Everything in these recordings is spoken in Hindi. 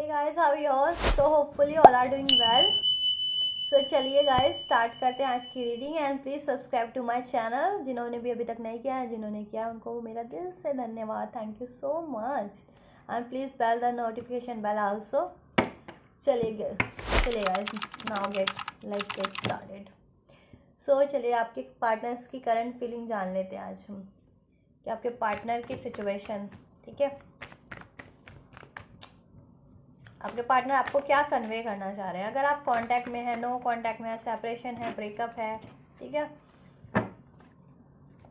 guys, how are you all? So hopefully all are doing well. So चलिए guys स्टार्ट करते हैं आज की reading and please subscribe to my channel. जिन्होंने भी अभी तक नहीं किया है, जिन्होंने किया है उनको मेरा दिल से धन्यवाद। Thank you so much and please bell the notification bell also. चलिए guys now get started. So चलिए आपके पार्टनर्स की करंट फीलिंग जान लेते हैं आज हम कि आपके पार्टनर की सिचुएशन, ठीक है, आपके पार्टनर आपको क्या कन्वे करना चाह रहे हैं। अगर आप कांटेक्ट में है, नो कांटेक्ट में है, सेपरेशन है, ब्रेकअप है, ठीक है,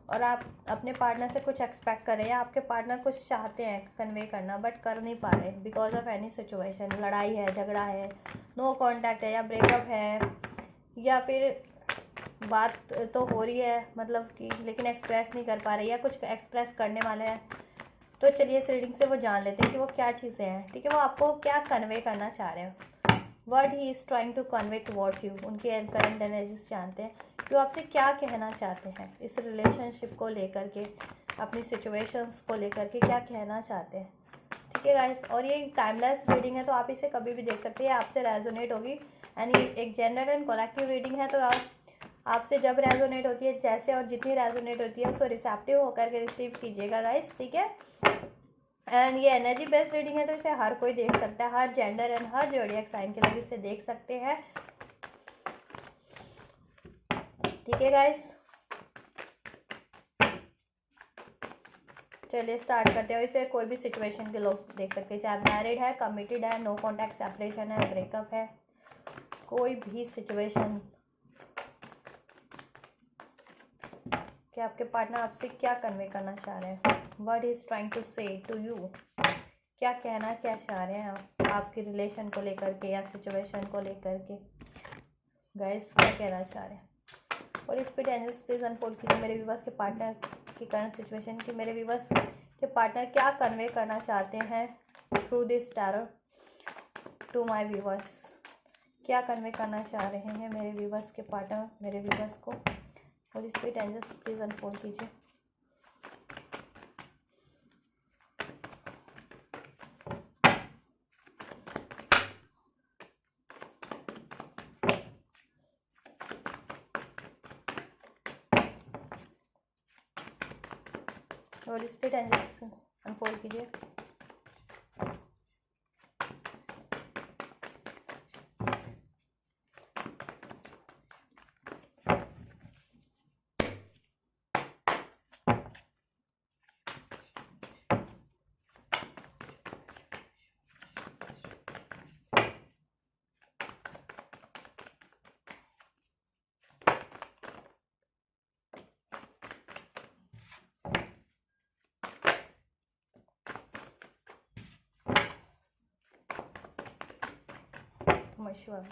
और आप अपने पार्टनर से कुछ एक्सपेक्ट कर रहे हैं, आपके पार्टनर कुछ चाहते हैं कन्वे करना बट कर नहीं पा रहे बिकॉज ऑफ एनी सिचुएशन, लड़ाई है, झगड़ा है, नो कांटेक्ट है या ब्रेकअप है, या फिर बात तो हो रही है मतलब कि लेकिन एक्सप्रेस नहीं कर पा रहे या कुछ एक्सप्रेस करने वाले हैं। तो चलिए इस रीडिंग से वो जान लेते हैं कि वो क्या चीज़ें हैं, ठीक है, वो आपको क्या कन्वे करना चाह रहे हैं। Word he is trying to convey towards you. उनके करंट एनर्जीज जानते हैं कि वो आपसे क्या कहना चाहते हैं इस रिलेशनशिप को लेकर के, अपनी सिचुएशंस को लेकर के क्या कहना चाहते हैं, ठीक है गाइस। और ये टाइमलेस रीडिंग है तो आप इसे कभी भी देख सकते हैं, आपसे रेजोनेट होगी। एंड एक जेंडर एंड कलेक्टिव रीडिंग है तो आपसे जब रेजोनेट होती है, जैसे और जितनी रेजोनेट होती है उसको रिसेप्टिव होकर के रिसीव कीजिएगा गाइस, ठीक है। एंड ये एनर्जी बेस्ड रीडिंग है तो इसे हर कोई देख सकता है, हर जेंडर एंड हर ज़ोडिएक साइन के लोग इसे देख सकते हैं, ठीक है गाइस। चलिए स्टार्ट करते हैं। इसे कोई भी सिचुएशन के लोग देख सकते हैं, चाहे मैरिड है, कमिटेड है, नो कॉन्टैक्ट, सेपरेशन है, ब्रेकअप है, कोई भी सिचुएशन कि आपके पार्टनर आपसे क्या कन्वे करना चाह रहे हैं। व्हाट इज ट्राइंग टू से टू यू, क्या कहना क्या चाह रहे हैं आपके रिलेशन को लेकर के या सिचुएशन को लेकर के, गाइस क्या कहना चाह रहे हैं। और इस पे टेंजेस प्लीज अनफोल्ड कीजिए मेरे व्यूअर्स के पार्टनर की करंट सिचुएशन की, मेरे व्यूअर्स के पार्टनर क्या कन्वे करना चाहते हैं through this tarot to my viewers. क्या कन्वे करना चाह रहे हैं मेरे व्यूअर्स के पार्टनर मेरे व्यूअर्स को। और इस पे टेंजेस प्लीज अनफोल्ड कीजिए। और इस पे टेंजेस अनफोल्ड कीजिए। नमस्कार।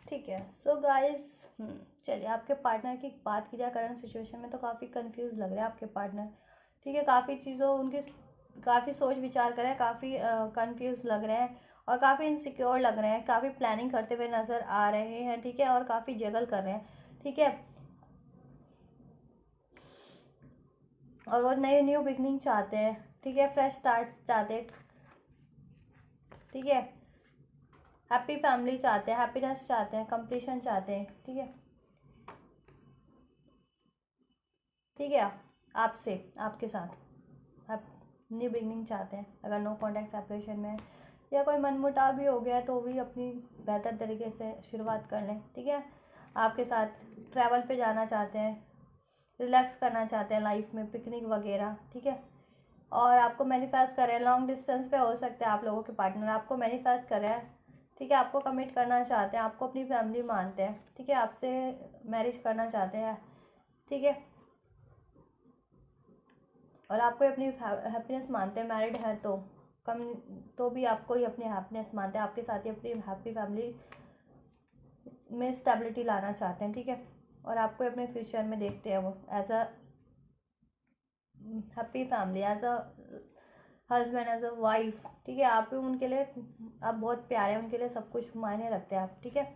ठीक है। सो गाइस चलिए आपके पार्टनर की बात की जाए करंट सिचुएशन में तो काफ़ी कंफ्यूज लग रहे हैं आपके पार्टनर, ठीक है, काफ़ी चीज़ों उनकी काफ़ी सोच विचार कर रहे हैं, काफ़ी कंफ्यूज लग रहे हैं और काफ़ी इनसिक्योर लग रहे हैं, काफ़ी प्लानिंग करते हुए नज़र आ रहे हैं, ठीक है, और काफ़ी जगल कर रहे हैं, ठीक है। और वो न्यू बिगनिंग चाहते हैं, ठीक है, फ्रेश स्टार्ट चाहते हैं, ठीक है, हैप्पी फैमिली चाहते हैं, हैप्पीनेस चाहते हैं, कंप्लीशन चाहते हैं, ठीक है, ठीक है, आपसे आपके साथ आप न्यू बिगनिंग चाहते हैं। अगर नो कॉन्टैक्ट सेपरेशन में या कोई मनमुटाव भी हो गया है तो भी अपनी बेहतर तरीके से शुरुआत कर लें, ठीक है। आपके साथ ट्रैवल पे जाना चाहते हैं, रिलैक्स करना चाहते हैं लाइफ में, पिकनिक वगैरह, ठीक है। और आपको मैनिफेस्ट कर रहे हैं, लॉन्ग डिस्टेंस पे हो सकते हैं आप लोगों के पार्टनर, आपको मैनिफेस्ट कर रहे हैं, ठीक है, आपको कमिट करना चाहते हैं, आपको अपनी फैमिली मानते हैं, ठीक है, आपसे मैरिज करना चाहते हैं, ठीक है। और आपको अपनी हैप्पीनेस मानते हैं, मैरिड हैं तो कम तो भी आपको ही अपनी हैप्पीनेस मानते हैं, आपके साथ ही अपनी हैप्पी फैमिली में स्टेबिलिटी लाना चाहते हैं, ठीक है। और आपको अपने फ्यूचर में देखते हैं वो as a happy family, as a husband, as a wife, ठीक है। आप भी उनके लिए आप बहुत प्यारे हैं, उनके लिए सब कुछ मायने रखते हैं आप, ठीक है।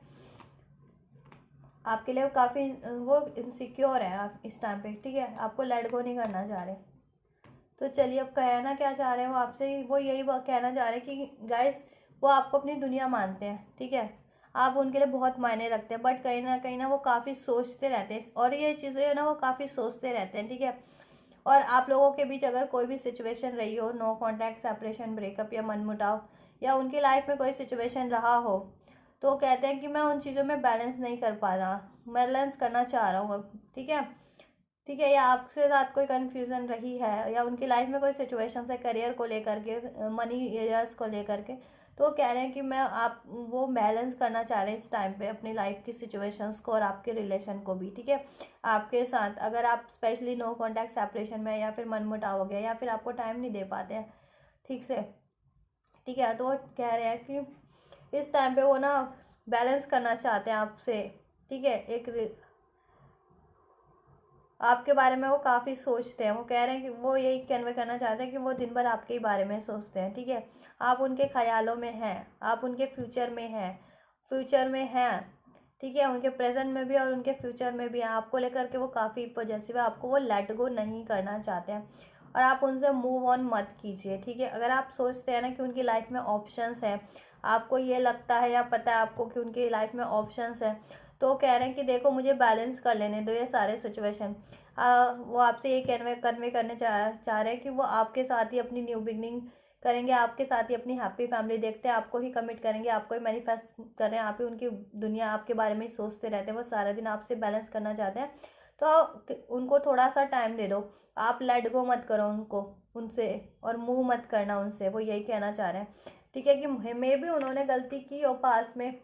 आपके लिए काफ़ी वो इनसिक्योर है आप इस टाइम पे, ठीक है। आपको लेट गो नहीं करना चाह रहे। तो चलिए अब कहना क्या चाह रहे हैं वो आपसे, वो यही कहना चाह रहे हैं कि गाइस वो आपको अपनी दुनिया मानते हैं, ठीक है। आप उनके लिए बहुत मायने रखते हैं, बट कहीं ना वो काफ़ी सोचते रहते हैं, और ये चीज़ें ना वो काफ़ी सोचते रहते हैं, ठीक है। और आप लोगों के बीच अगर कोई भी सिचुएशन रही हो, नो कॉन्टैक्ट, सेपरेशन, ब्रेकअप या मनमुटाव, या उनकी लाइफ में कोई सिचुएशन रहा हो, तो वो कहते हैं कि मैं उन चीज़ों में बैलेंस नहीं कर पा रहा, बैलेंस करना चाह रहा हूँ अब, ठीक है। ठीक है, या आपके साथ कोई कन्फ्यूज़न रही है, या उनकी लाइफ में कोई सिचुएशन है करियर को लेकर के, मनी एरियाज को लेकर के, तो वो कह रहे हैं कि मैं आप वो बैलेंस करना चाह रहे हैं इस टाइम पे अपनी लाइफ की सिचुएशंस को और आपके रिलेशन को भी, ठीक है। आपके साथ अगर आप स्पेशली नो कॉन्टैक्ट सेपरेशन में, या फिर मनमुटाव हो गया, या फिर आपको टाइम नहीं दे पाते हैं ठीक से, ठीक है, तो वो कह रहे हैं कि इस टाइम पे वो ना बैलेंस करना चाहते हैं आपसे, ठीक है। आपके बारे में वो काफ़ी सोचते हैं, वो कह रहे हैं कि वो यही कन्वे करना चाहते हैं कि वो दिन भर आपके ही बारे में सोचते हैं, ठीक है। आप उनके ख्यालों में हैं, आप उनके फ्यूचर में हैं, ठीक है। उनके प्रेजेंट में भी और उनके फ्यूचर में भी हैं, आपको लेकर के वो काफ़ी पॉजिटिव है, आपको वो लेट गो नहीं करना चाहते हैं। और आप उनसे मूव ऑन मत कीजिए, ठीक है। अगर आप सोचते हैं ना कि उनकी लाइफ में ऑप्शंस हैं, आपको ये लगता है या पता है आपको कि उनकी लाइफ में ऑप्शंस हैं, तो कह रहे हैं कि देखो मुझे बैलेंस कर लेने दो ये सारे सिचुएशन। वो आपसे ये कन्वे करने चाह रहे हैं कि वो आपके साथ ही अपनी न्यू बिगनिंग करेंगे, आपके साथ ही अपनी हैप्पी फैमिली देखते हैं, आपको ही कमिट करेंगे, आपको ही मैनिफेस्ट कर रहे हैं, आप ही उनकी दुनिया आपके बारे में ही सोचते रहते हैं, वो सारा दिन आपसे बैलेंस करना चाहते हैं। तो उनको थोड़ा सा टाइम दे दो, आप लेट गो मत करो उनसे, और मूव मत करना उनसे, वो यही कहना चाह रहे हैं, ठीक है। कि मे भी उन्होंने गलती की और पास में,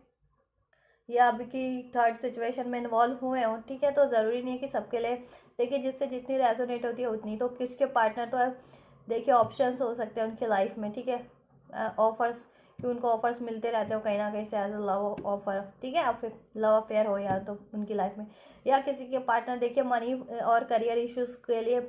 या अभी की थर्ड सिचुएशन में इन्वॉल्व हुए हों, ठीक है। तो ज़रूरी नहीं है कि सबके लिए, देखिए जिससे जितनी रेजोनेट होती है उतनी, तो किसके पार्टनर तो देखिए ऑप्शंस हो सकते हैं उनके लाइफ में, ठीक है। ऑफर्स कि उनको ऑफर्स मिलते रहते हो कहीं ना कहीं से एज अ लव ऑफर, ठीक है, या फिर लव अफेयर हो या तो उनकी लाइफ में, या किसी के पार्टनर देखिए मनी और करियर इश्यूज के लिए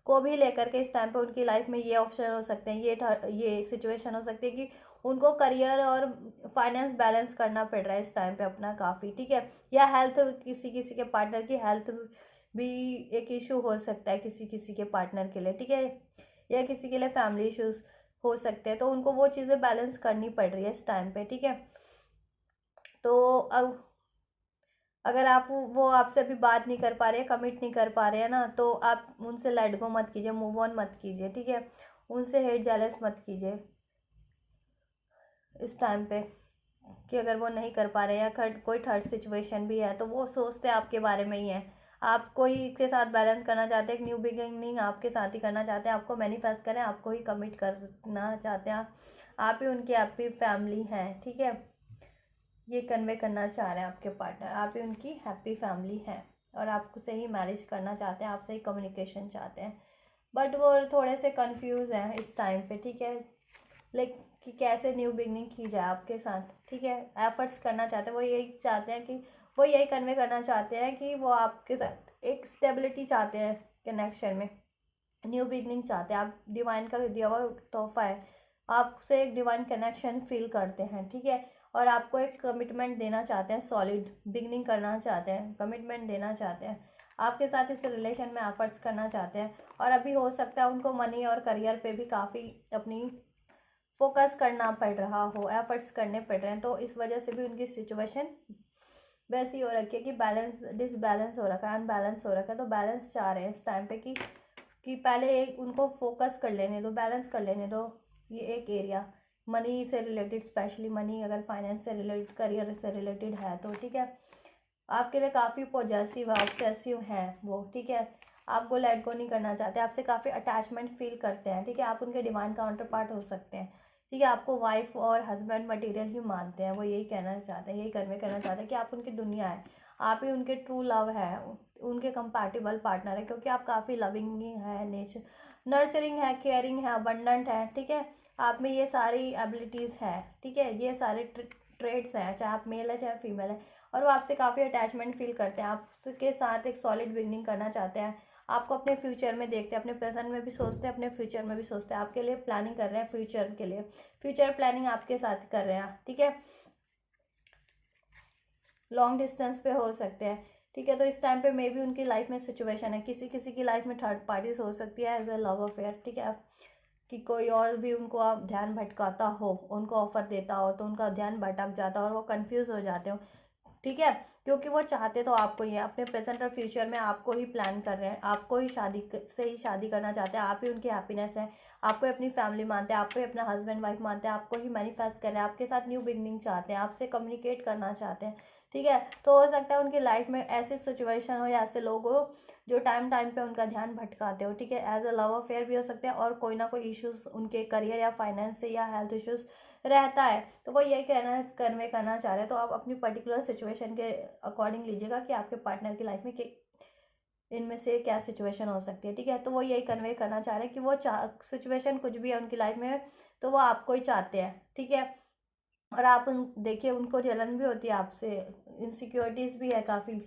को भी लेकर के इस टाइम पे उनकी लाइफ में ये ऑप्शन हो सकते हैं, ये सिचुएशन हो सकती है कि उनको करियर और फाइनेंस बैलेंस करना पड़ रहा है इस टाइम पे अपना काफ़ी, ठीक है। या हेल्थ, किसी किसी के पार्टनर की हेल्थ भी एक इशू हो सकता है किसी किसी के पार्टनर के लिए, ठीक है। या किसी के लिए फैमिली इश्यूज हो सकते हैं, तो उनको वो चीज़ें बैलेंस करनी पड़ रही है इस टाइम पे, ठीक है। तो अब अगर आप वो आपसे अभी बात नहीं कर पा रहे हैं, कमिट नहीं कर पा रहे हैं ना, तो आप उनसे लेट गो मत कीजिए, मूव ऑन मत कीजिए, ठीक है। उनसे हेट जेलस मत कीजिए इस टाइम पे, कि अगर वो नहीं कर पा रहे या कोई थर्ड सिचुएशन भी है, तो वो सोचते आपके बारे में ही है, आप कोई के साथ बैलेंस करना चाहते हैं, एक न्यू बिगिनिंग आपके साथ ही करना चाहते हैं, आपको मैनिफेस्ट करें, आपको ही कमिट करना चाहते हैं, आप ही उनकी हैप्पी फैमिली हैं, ठीक है। ये कन्वे करना चाह रहे हैं आपके पार्टनर, आप ही उनकी हैप्पी फैमिली हैं, और आपसे ही मैरिज करना चाहते हैं, आपसे ही कम्युनिकेशन चाहते हैं, बट वो थोड़े से कंफ्यूज हैं इस टाइम पे, ठीक है। लाइक कि कैसे न्यू बिगनिंग की जाए आपके साथ, ठीक है। एफर्ट्स करना चाहते हैं, वो यही चाहते हैं कि वो यही कन्वे करना चाहते हैं कि वो आपके साथ एक स्टेबिलिटी चाहते हैं कनेक्शन में, न्यू बिगनिंग चाहते हैं, आप डिवाइन का दिया हुआ तोहफा है, आपसे एक डिवाइन कनेक्शन फील करते हैं, ठीक है। और आपको एक कमिटमेंट देना चाहते हैं, सॉलिड बिगनिंग करना चाहते हैं, कमिटमेंट देना चाहते हैं, आपके साथ इस रिलेशन में एफर्ट्स करना चाहते हैं। और अभी हो सकता है उनको मनी और करियर पे भी काफ़ी अपनी फोकस करना पड़ रहा हो, एफर्ट्स करने पड़ रहे हैं, तो इस वजह से भी उनकी सिचुएशन वैसी हो रखी है कि बैलेंस डिसबैलेंस हो रखा है, अनबैलेंस हो रखा है। तो बैलेंस चाह रहे हैं इस टाइम पे कि पहले एक उनको फोकस कर लेने दो, बैलेंस कर लेने दो ये एक एरिया, मनी से रिलेटेड, स्पेशली मनी, अगर फाइनेंस से रिलेटेड, करियर से रिलेटेड है तो, ठीक है। आपके लिए काफ़ी पॉजेसिव है, ऑब्सेसिव हैं वो, ठीक है। आपको लेट गो नहीं करना चाहते, आपसे काफ़ी अटैचमेंट फील करते हैं, ठीक है। आप उनके डिवाइन काउंटर पार्ट हो सकते हैं, ठीक है। आपको वाइफ और हस्बैंड मटेरियल ही मानते हैं, वो यही कहना चाहते हैं, यही कन्वे करना चाहते हैं कि आप उनकी दुनिया है, आप ही उनके ट्रू लव है, उनके कंपैटिबल पार्टनर है, क्योंकि आप काफ़ी लविंग है, नेचर नर्चरिंग है, केयरिंग है, अबंडेंट है, ठीक है। आप में ये सारी एबिलिटीज़ है, ठीक है, ये सारे ट्रेड्स हैं, चाहे आप मेल है चाहे फीमेल है। और वो आपसे काफ़ी अटैचमेंट फील करते हैं, आपके साथ एक सॉलिड बिगनिंग करना चाहते हैं, आपको अपने फ्यूचर में देखते हैं, अपने प्रेजेंट में भी सोचते हैं, अपने फ्यूचर में भी सोचते हैं, आपके लिए प्लानिंग कर रहे हैं, फ्यूचर के लिए फ्यूचर प्लानिंग आपके साथ कर रहे हैं, ठीक है। लॉन्ग डिस्टेंस पे हो सकते हैं, ठीक है। तो इस टाइम पे मे भी उनकी लाइफ में सिचुएशन है, किसी किसी की लाइफ में थर्ड पार्टीज हो सकती है एज अ लव अफेयर, ठीक है, कि कोई और भी उनको आप ध्यान भटकाता हो, उनको ऑफर देता हो, तो उनका ध्यान भटक जाता हो और वो कंफ्यूज हो जाते हो, ठीक है। क्योंकि वो चाहते तो आपको ही है, अपने प्रेजेंट और फ्यूचर में आपको ही प्लान कर रहे हैं, आपको ही से ही शादी करना चाहते हैं, आप ही उनकी हैप्पीनेस है, आपको ही अपनी फैमिली मानते हैं, आपको ही अपना हस्बैंड वाइफ मानते हैं, आपको ही मैनिफेस्ट कर रहे हैं, आपके साथ न्यू बिगनिंग चाहते हैं, आपसे कम्युनिकेट करना चाहते हैं, ठीक है। तो हो सकता है उनकी लाइफ में ऐसी सिचुएशन हो या ऐसे लोग हो जो टाइम टाइम पे उनका ध्यान भटकाते हो, ठीक है। एज अ लव अफेयर भी हो सकते हैं, और कोई ना कोई इश्यूज उनके करियर या फाइनेंस से या हेल्थ इश्यूज रहता है, तो वो यही कहना कन्वे करना चाह रहे हैं। तो आप अपनी पर्टिकुलर सिचुएशन के अकॉर्डिंग लीजिएगा कि आपके पार्टनर की लाइफ में इनमें से क्या सिचुएशन हो सकती है, ठीक है। तो वो यही कन्वे करना चाह रहे हैं कि वो सिचुएशन कुछ भी है उनकी लाइफ में, तो वो आपको ही चाहते हैं, ठीक है। और आप उन देखिए, उनको जलन भी होती है आपसे, इनसिक्योरिटीज़ भी है काफ़ी,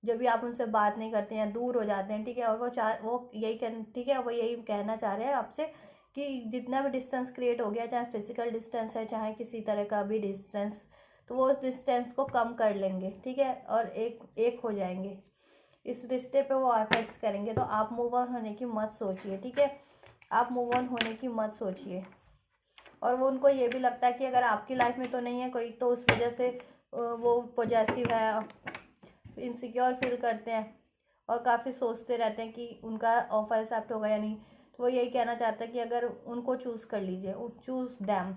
जब भी आप उनसे बात नहीं करते हैं, दूर हो जाते हैं, ठीक है। और वो यही ठीक है, वो यही कहना चाह रहे हैं आपसे कि जितना भी डिस्टेंस क्रिएट हो गया, चाहे फिजिकल डिस्टेंस है चाहे किसी तरह का भी डिस्टेंस, तो वो उस डिस्टेंस को कम कर लेंगे, ठीक है, और एक हो जाएंगे, इस रिश्ते पे वो एफर्ट्स करेंगे। तो आप मूव ऑन होने की मत सोचिए, ठीक है, आप मूव ऑन होने की मत सोचिए। और वो उनको ये भी लगता है कि अगर आपकी लाइफ में तो नहीं है कोई, तो उस वजह से वो पॉजेसिव है, इनसिक्योर फील करते हैं, और काफ़ी सोचते रहते हैं कि उनका ऑफर एक्सेप्ट होगा या नहीं। तो वो यही कहना चाहता है कि अगर उनको चूज़ कर लीजिए, चूज़ दैम,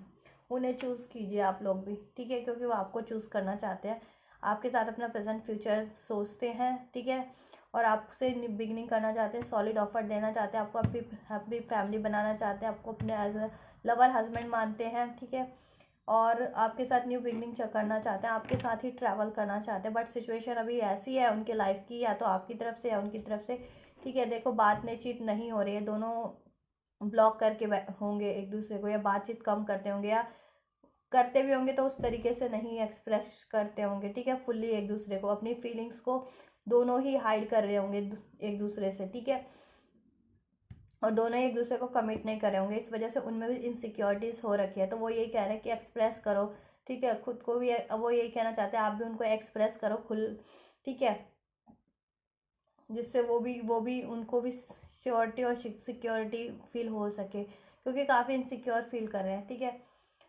उन्हें चूज़ कीजिए आप लोग भी, ठीक है, क्योंकि वो आपको चूज़ करना चाहते हैं, आपके साथ अपना प्रेजेंट फ्यूचर सोचते हैं, ठीक है, और आपसे बिगनिंग करना चाहते हैं, सॉलिड ऑफर देना चाहते हैं, आपको अपनी हैप्पी फैमिली बनाना चाहते हैं, आपको अपने एज अ लवर हस्बैंड मानते हैं, ठीक है, और आपके साथ न्यू बिगनिंग करना चाहते हैं, आपके साथ ही ट्रैवल करना चाहते हैं। बट सिचुएशन अभी ऐसी है उनके लाइफ की, या तो आपकी तरफ से या उनकी तरफ से, ठीक है। देखो, बातचीत नहीं हो रही है, दोनों ब्लॉक करके होंगे एक दूसरे को, या बातचीत कम करते होंगे, या करते भी होंगे तो उस तरीके से नहीं एक्सप्रेस करते होंगे, ठीक है, फुल्ली एक दूसरे को, अपनी फीलिंग्स को दोनों ही हाइड कर रहे होंगे एक दूसरे से, ठीक है, और दोनों एक दूसरे को कमिट नहीं करे होंगे, इस वजह से उनमें भी इनसिक्योरिटीज हो रखी है। तो वो यही कह रहे हैं कि एक्सप्रेस करो, ठीक है, खुद को भी, वो यही कहना चाहते हैं आप भी उनको एक्सप्रेस करो खुल, ठीक है, जिससे वो भी उनको भी श्योरिटी और सिक्योरिटी फील हो सके, क्योंकि काफ़ी इनसिक्योर फील कर रहे हैं, ठीक है।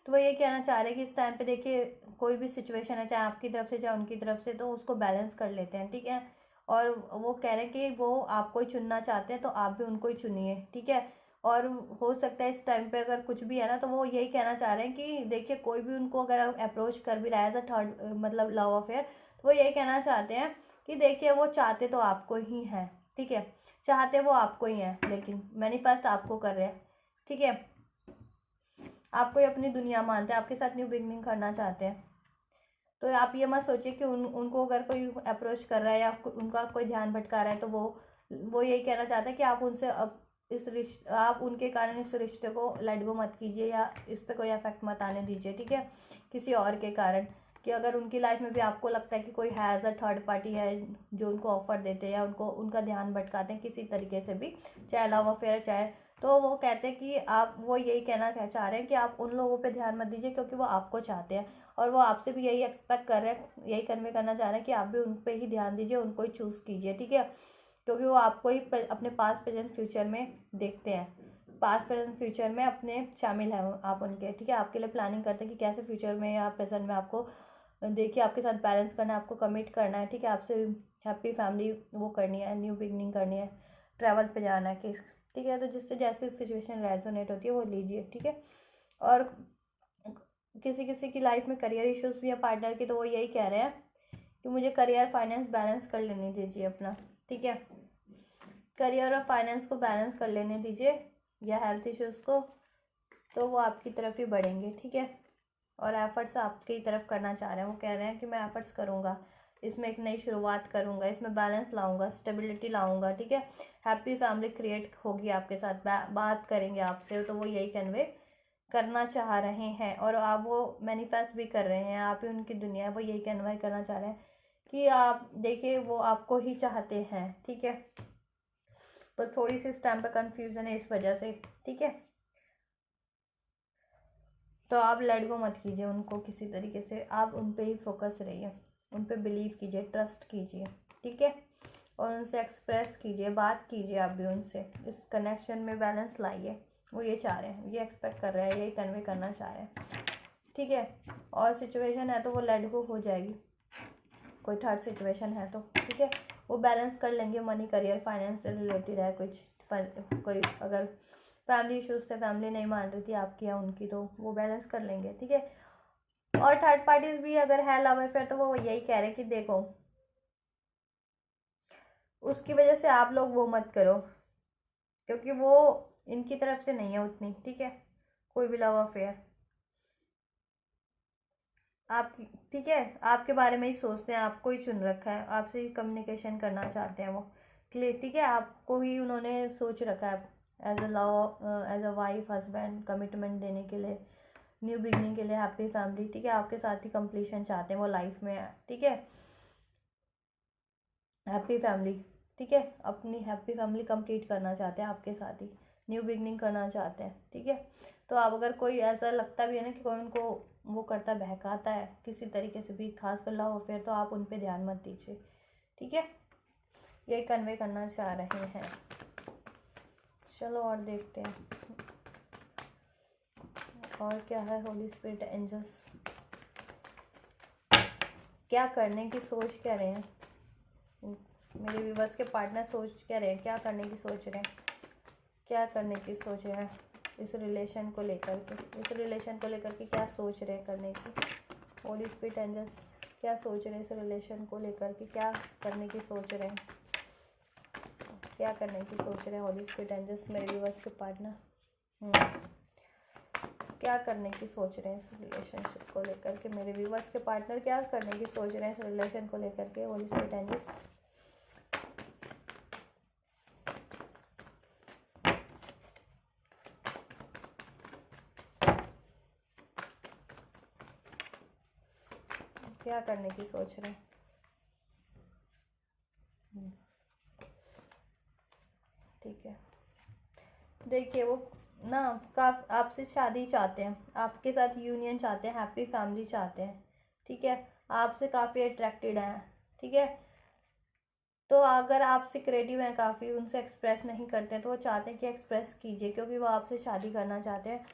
तो वो ये कहना चाह रहे हैं कि इस टाइम पे देखिए, कोई भी सिचुएशन है, चाहे आपकी तरफ से चाहे उनकी तरफ से, तो उसको बैलेंस कर लेते हैं, ठीक है। और वो कह रहे हैं कि वो आपको ही चुनना चाहते हैं, तो आप भी उनको ही चुनिए, ठीक है। और हो सकता है इस टाइम पे अगर कुछ भी है ना, तो वो यही कहना चाह रहे हैं कि देखिए, कोई भी उनको अगर अप्रोच कर भी रहा है एज अ थर्ड, मतलब लव अफेयर, तो वो यही कहना चाहते हैं कि देखिए, वो चाहते तो आपको ही हैं, ठीक है, चाहते वो आपको ही हैं, लेकिन मैनिफेस्ट आपको कर रहे हैं, ठीक है, आपको ही अपनी दुनिया मानते हैं, आपके साथ न्यू बिगनिंग करना चाहते हैं। तो आप ये मत सोचिए कि उनको अगर कोई अप्रोच कर रहा है या उनका कोई ध्यान भटका रहा है, तो वो यही कहना चाहता है कि आप उनसे अब आप उनके कारण इस रिश्ते को लेट गो मत कीजिए, या इस पर कोई इफेक्ट मत आने दीजिए, ठीक है, किसी और के कारण। कि अगर उनकी लाइफ में भी आपको लगता है कि कोई हैज़ अ थर्ड पार्टी है जो उनको ऑफर देते हैं या उनको उनका ध्यान भटकाते हैं किसी तरीके से भी, चाहे लव अफेयर चाहे, तो वो कहते हैं कि आप, वो यही कहना चाह रहे हैं कि आप उन लोगों पे ध्यान मत दीजिए, क्योंकि वो आपको चाहते हैं, और वो आपसे भी यही एक्सपेक्ट कर रहे हैं, यही कन्वे करना चाह रहे हैं कि आप भी उन पे ही ध्यान दीजिए, उनको ही चूज़ कीजिए, ठीक है, क्योंकि वो आपको ही अपने पास प्रेजेंट फ्यूचर में देखते हैं, पास प्रेजेंट फ्यूचर में अपने शामिल हैं आप उनके, ठीक है, आपके लिए प्लानिंग करते हैं कि कैसे फ्यूचर में या प्रेजेंट में आपको देखिए, आपके साथ बैलेंस करना है, आपको कमिट करना है, ठीक है, आपसे हैप्पी फैमिली वो करनी है, न्यू बिगनिंग करनी है, ट्रैवल पे जाना है, ठीक है। तो जिससे जैसे सिचुएशन रेजोनेट होती है वो लीजिए, ठीक है। और किसी किसी की लाइफ में करियर इश्यूज भी है पार्टनर की, तो वो यही कह रहे हैं कि मुझे करियर फाइनेंस बैलेंस कर लेने दीजिए अपना, ठीक है, करियर और फाइनेंस को बैलेंस कर लेने दीजिए, या हेल्थ इश्यूज़ को, तो वो आपकी तरफ ही बढ़ेंगे, ठीक है, और एफर्ट्स आपकी तरफ करना चाह रहे हैं, वो कह रहे हैं कि मैं एफर्ट्स करूँगा इसमें एक नई शुरुआत करूँगा, इसमें बैलेंस लाऊंगा, स्टेबिलिटी लाऊंगा, ठीक है। हैप्पी फैमिली क्रिएट होगी आपके साथ, बात करेंगे आपसे, तो वो यही कन्वे करना चाह रहे हैं और आप वो मैनिफेस्ट भी कर रहे हैं। आप ही उनकी दुनिया है, वो यही कन्वे करना चाह रहे हैं कि आप देखिए वो आपको ही चाहते हैं, ठीक है। तो थोड़ी सी इस टाइम पे कंफ्यूजन है इस वजह से, ठीक है। तो आप लेट गो मत कीजिए उनको किसी तरीके से, आप उन पे ही फोकस रहिए, उन पे बिलीव कीजिए, ट्रस्ट कीजिए, ठीक है। और उनसे एक्सप्रेस कीजिए, बात कीजिए आप भी उनसे, इस कनेक्शन में बैलेंस लाइए। वो ये चाह रहे हैं, ये एक्सपेक्ट कर रहे हैं, यही कन्वे करना चाह रहे हैं, ठीक है। और सिचुएशन है तो वो लेट गो हो जाएगी, कोई थर्ड सिचुएशन है तो, ठीक है। वो बैलेंस कर लेंगे, मनी करियर फाइनेंस से रिलेटेड है कुछ, कोई अगर फैमिली इश्यूज थे, फैमिली नहीं मान रही थी आपकी या उनकी, तो वो बैलेंस कर लेंगे, ठीक है। और थर्ड पार्टीज भी अगर है लव अफेयर तो वो यही कह रहे हैं कि देखो उसकी वजह से आप लोग वो मत करो, क्योंकि वो इनकी तरफ से नहीं है उतनी, ठीक है, कोई भी लव अफेयर आप, ठीक है, आपके बारे में ही सोचते हैं, आपको ही चुन रखा है, आपसे ही कम्युनिकेशन करना चाहते हैं वो, क्लियर, ठीक है। आपको ही उन्होंने सोच रखा है as a love, as a wife, husband, commitment देने के लिए, न्यू बिगनिंग के लिए, हैप्पी फैमिली, ठीक है। आपके साथ ही कंप्लीशन चाहते हैं वो लाइफ में, ठीक है। हैप्पी फैमिली, ठीक है, अपनी हैप्पी फैमिली कंप्लीट करना चाहते हैं आपके साथ ही, न्यू बिगनिंग करना चाहते हैं, ठीक है। तो आप अगर कोई ऐसा लगता भी है ना कि कोई उनको वो करता बहकाता है किसी तरीके से भी, खासकर लव अफेयर, तो आप उन पर ध्यान मत दीजिए, ठीक है। ये कन्वे करना चाह रहे हैं। चलो और देखते हैं और क्या है। होली स्पिरिट एंजल्स क्या करने की सोच क्या रहे हैं, मेरे व्यूवर्स के पार्टनर सोच क्या रहे हैं, क्या करने की सोच रहे हैं, क्या करने की सोच रहे हैं इस रिलेशन को लेकर के, इस रिलेशन को लेकर के क्या सोच रहे हैं करने की। होली स्पिरिट एंजल्स क्या सोच रहे हैं इस रिलेशन को लेकर के, क्या करने की सोच रहे हैं, क्या करने की सोच रहे हैं होली स्पिरिट एंजल्स मेरे व्यूवर्स के पार्टनर, क्या करने की सोच रहे हैं इस रिलेशनशिप को लेकर के, मेरे व्यूवर्स के पार्टनर क्या करने की सोच रहे हैं इस रिलेशन को लेकर के। होली स्पिरिट एंजल्स क्या करने की सोच रहे हैं, ठीक है। देखिए वो ना आपसे शादी चाहते हैं, आपके साथ यूनियन चाहते हैं, हैप्पी फैमिली चाहते हैं, ठीक है। आपसे काफ़ी अट्रैक्टेड हैं, ठीक है। तो अगर आप सिक्रेटिव हैं काफ़ी, उनसे एक्सप्रेस नहीं करते तो वो चाहते हैं कि एक्सप्रेस कीजिए, क्योंकि वो आपसे शादी करना चाहते हैं।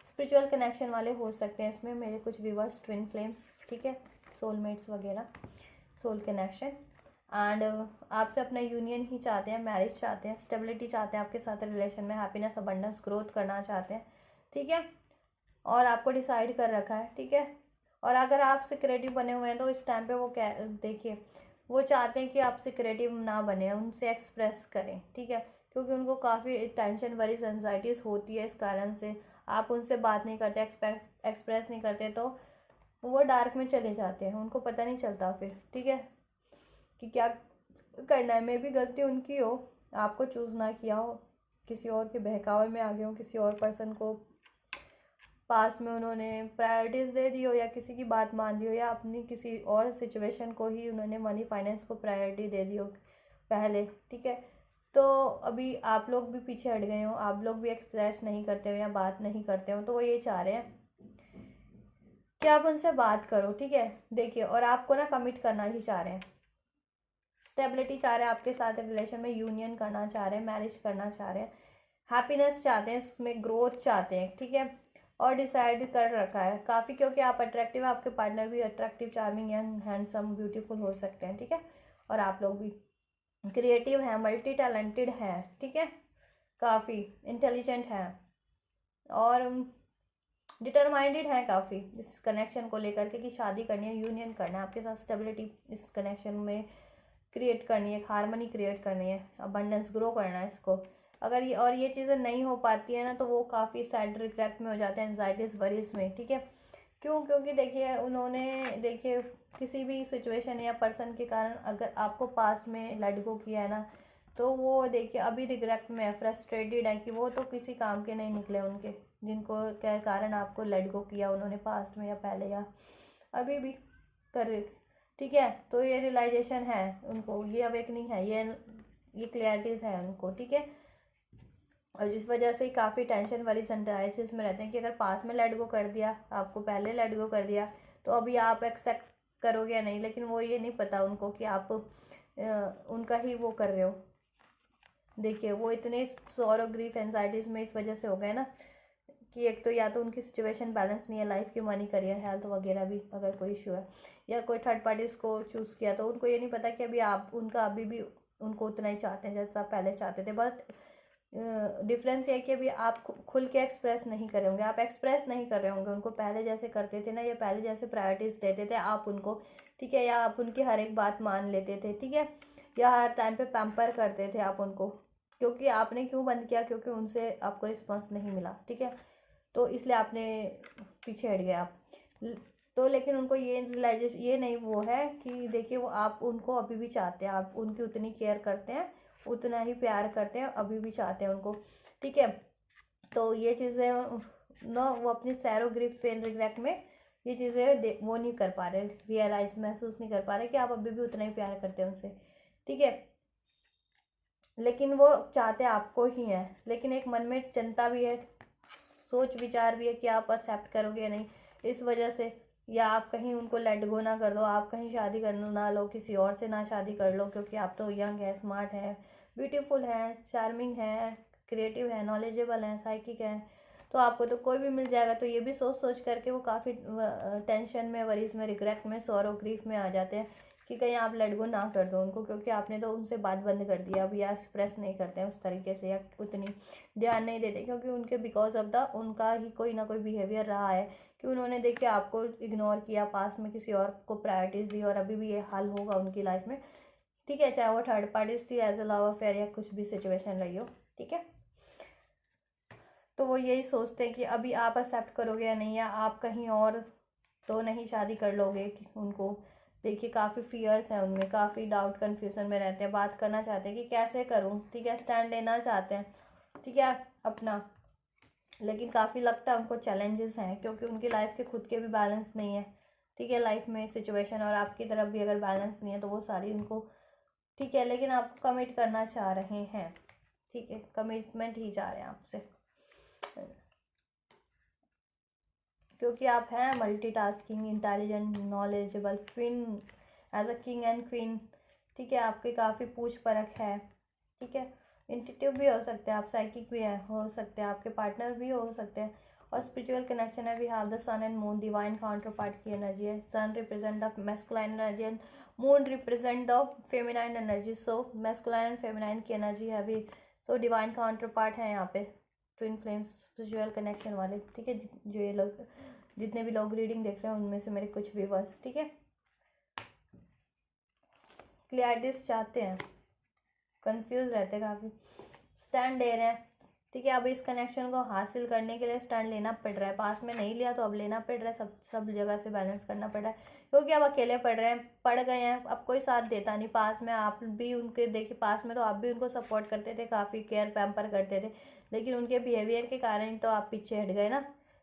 स्पिरिचुअल कनेक्शन वाले हो सकते हैं इसमें मेरे कुछ व्यूवर्स, ट्विन फ्लेम्स, ठीक है, सोलमेट्स वगैरह, सोल कनेक्शन, एंड आपसे अपना यूनियन ही चाहते हैं, मैरिज चाहते हैं, स्टेबिलिटी चाहते हैं आपके साथ रिलेशन में, हैप्पीनेस, अबंडेंस, ग्रोथ करना चाहते हैं, ठीक है। और आपको डिसाइड कर रखा है, ठीक है। और अगर आप सिक्रेटिव बने हुए हैं तो इस टाइम पे वो क्या देखिए, वो चाहते हैं कि आप सिक्रेटिव ना बने, उनसे एक्सप्रेस करें, ठीक है, क्योंकि उनको काफ़ी टेंशन, वरीज, एंजाइटीज़ होती है इस कारण से। आप उनसे बात नहीं करते, एक्सप्रेस नहीं करते, तो वो डार्क में चले जाते हैं, उनको पता नहीं चलता फिर, ठीक है, कि क्या करना है। मे भी गलती उनकी हो, आपको चूज़ ना किया हो, किसी और के बहकावे में आ गए हो, किसी और पर्सन को पास में उन्होंने प्रायोरिटीज़ दे दी हो, या किसी की बात मान ली हो, या अपनी किसी और सिचुएशन को ही उन्होंने मनी फाइनेंस को प्रायोरिटी दे दी हो पहले, ठीक है। तो अभी आप लोग भी पीछे हट गए हो, आप लोग भी एक्सप्रेस नहीं करते हो या बात नहीं करते हो, तो वो ये चाह रहे हैं कि आप उनसे बात करो, ठीक है। देखिए, और आपको ना कमिट करना ही चाह रहे हैं, स्टेबिलिटी चाह रहे हैं आपके साथ रिलेशन में, यूनियन करना चाह रहे हैं, मैरिज करना चाह रहे हैं, हैप्पीनेस चाहते हैं, इसमें ग्रोथ चाहते हैं, ठीक है। और डिसाइड कर रखा है काफ़ी, क्योंकि आप अट्रैक्टिव है, आपके पार्टनर भी attractive, charming and handsome, beautiful हो सकते हैं, ठीक है। और आप लोग भी क्रिएटिव हैं, मल्टी टैलेंटेड हैं, ठीक है, काफ़ी इंटेलिजेंट हैं और डिटरमाइंडेड हैं काफ़ी इस कनेक्शन को लेकर के, कि शादी करनी है, यूनियन करना है आपके साथ, स्टेबिलिटी इस कनेक्शन में क्रिएट करनी है, हारमोनी क्रिएट करनी है, अबंडेंस ग्रो करना है इसको। अगर ये चीज़ें नहीं हो पाती है ना, तो वो काफ़ी सैड, रिग्रेट में हो जाते हैं, एंजाइटीज, वरीज में, ठीक है, क्यों? क्योंकि देखिए उन्होंने, देखिए किसी भी सिचुएशन या पर्सन के कारण अगर आपको पास्ट में लेट गो किया है ना, तो वो देखिए अभी रिग्रेट में है, फ्रस्ट्रेटेड है कि वो तो किसी काम के नहीं निकले उनके, जिनको के कारण आपको लेट गो किया उन्होंने पास्ट में या पहले या अभी भी कर रहे थे। ठीक है, तो ये रियलाइजेशन है उनको, ये अवेकनिंग है, ये क्लियरिटीज़ है उनको। ठीक है, और जिस वजह से काफ़ी टेंशन वाली एंजाइटीज में रहते हैं कि अगर पास में लेट गो कर दिया, आपको पहले लेट गो कर दिया, तो अभी आप एक्सेप्ट करोगे या नहीं। लेकिन वो ये नहीं पता उनको कि आप उनका ही वो कर रहे हो। देखिए वो इतने सॉरो ग्रीफ एंजाइटीज़ में इस वजह से हो गए ना कि एक तो या तो उनकी सिचुएशन बैलेंस नहीं है लाइफ की, मनी, करियर, हेल्थ वगैरह भी अगर कोई इशू है, या कोई थर्ड पार्टीज को चूज़ किया, तो उनको ये नहीं पता कि अभी आप उनका अभी भी उनको उतना ही चाहते हैं जैसा आप पहले चाहते थे। बट डिफरेंस ये है कि अभी आप खुल के एक्सप्रेस नहीं कर रहे होंगे, आप एक्सप्रेस नहीं कर रहे होंगे उनको पहले जैसे करते थे ना, या पहले जैसे प्रायोरिटीज़ देते थे आप उनको। ठीक है, या आप उनकी हर एक बात मान लेते थे। ठीक है, या हर टाइम पे पैम्पर करते थे आप उनको। क्योंकि आपने क्यों बंद किया? क्योंकि उनसे आपको रिस्पॉन्स नहीं मिला। ठीक है, तो इसलिए आपने पीछे हट गए आप। तो लेकिन उनको ये रियलाइजेशन, ये नहीं वो है कि देखिए वो आप उनको अभी भी चाहते हैं, आप उनकी उतनी केयर करते हैं, उतना ही प्यार करते हैं, अभी भी चाहते हैं उनको। ठीक है, तो ये चीज़ें ना वो अपनी सैरो, ग्रीफ, पेन, रिग्रेट में ये चीज़ें वो नहीं कर पा रहे, रियलाइज, महसूस नहीं कर पा रहे कि आप अभी भी उतना ही प्यार करते हैं उनसे। ठीक है, लेकिन वो चाहते आपको ही हैं, लेकिन एक मन में चिंता भी है, सोच विचार भी है कि आप एक्सेप्ट करोगे या नहीं, इस वजह से। या आप कहीं उनको लेट गो ना कर दो, आप कहीं शादी कर ना लो, किसी और से ना शादी कर लो, क्योंकि आप तो यंग है, स्मार्ट है, ब्यूटीफुल है, चार्मिंग है, क्रिएटिव है, नॉलेजेबल है, साइकिक है, तो आपको तो कोई भी मिल जाएगा। तो ये भी सोच सोच करके वो काफ़ी टेंशन में, वरीज में, रिग्रेट में, सॉरो, ग्रीफ में आ जाते हैं कि कहीं आप लेट गो ना कर दो उनको, क्योंकि आपने तो उनसे बात बंद कर दिया अभी, या एक्सप्रेस नहीं करते हैं उस तरीके से, या उतनी ध्यान नहीं देते, क्योंकि उनके बिकॉज ऑफ द उनका ही कोई ना कोई बिहेवियर रहा है कि उन्होंने देखिए आपको इग्नोर किया, पास में किसी और को प्रायोरिटीज़ दी, और अभी भी ये हाल होगा उनकी लाइफ में। ठीक है, चाहे वो थर्ड पार्टीज थी, एज अ लव अफेयर, या कुछ भी सिचुएशन रही हो। ठीक है, तो वो यही सोचते हैं कि अभी आप एक्सेप्ट करोगे या नहीं, या आप कहीं और तो नहीं शादी कर लोगे उनको। देखिए काफ़ी फियर्स हैं उनमें, काफ़ी डाउट, कन्फ्यूजन में रहते हैं, बात करना चाहते हैं कि कैसे करूं। ठीक है, स्टैंड लेना चाहते हैं। ठीक है, अपना, लेकिन काफ़ी लगता है उनको चैलेंजेस हैं, क्योंकि उनकी लाइफ के खुद के भी बैलेंस नहीं है। ठीक है, लाइफ में सिचुएशन, और आपकी तरफ भी अगर बैलेंस नहीं है तो वो सारी उनको। ठीक है, लेकिन आपको कमिट करना चाह रहे हैं। ठीक है, कमिटमेंट ही चाह रहे हैं आपसे, क्योंकि आप हैं multitasking, intelligent, knowledgeable, queen, as a king and queen. ठीक है, आपके काफ़ी पूछ परख है। ठीक है, इंट्यूटिव भी हो सकते हैं आप, साइकिक भी है, हो सकते हैं आपके पार्टनर भी हो सकते हैं, और स्पिरिचुअल कनेक्शन है। We have the sun and moon, divine counterpart की एनर्जी है। Sun represent the masculine energy and moon represent the feminine energy. So masculine and feminine की एनर्जी है अभी, सो डिवाइन काउंटर पार्ट है यहाँ पे, ट्विन फ्लेम्स, स्पिरिचुअल कनेक्शन वाले। ठीक है, जो ये लोग, जितने भी लोग रीडिंग देख रहे हैं उनमें से मेरे कुछ व्यूअर्स, ठीक है, क्लियरिटीज चाहते हैं, कंफ्यूज रहते हैं, काफ़ी स्टैंड ले रहे हैं। ठीक है, अब इस कनेक्शन को हासिल करने के लिए स्टैंड लेना पड़ रहा है, पास में नहीं लिया तो अब लेना पड़ रहा है, सब जगह से बैलेंस करना पड़ रहा है, क्योंकि अब अकेले पड़ रहे हैं, पड़ गए हैं, अब कोई साथ देता नहीं। पास में आप भी उनके, देखिए पास में तो आप भी उनको सपोर्ट करते थे, काफ़ी केयर पैम्पर करते थे, लेकिन उनके बिहेवियर के कारण तो आप पीछे हट गए ना,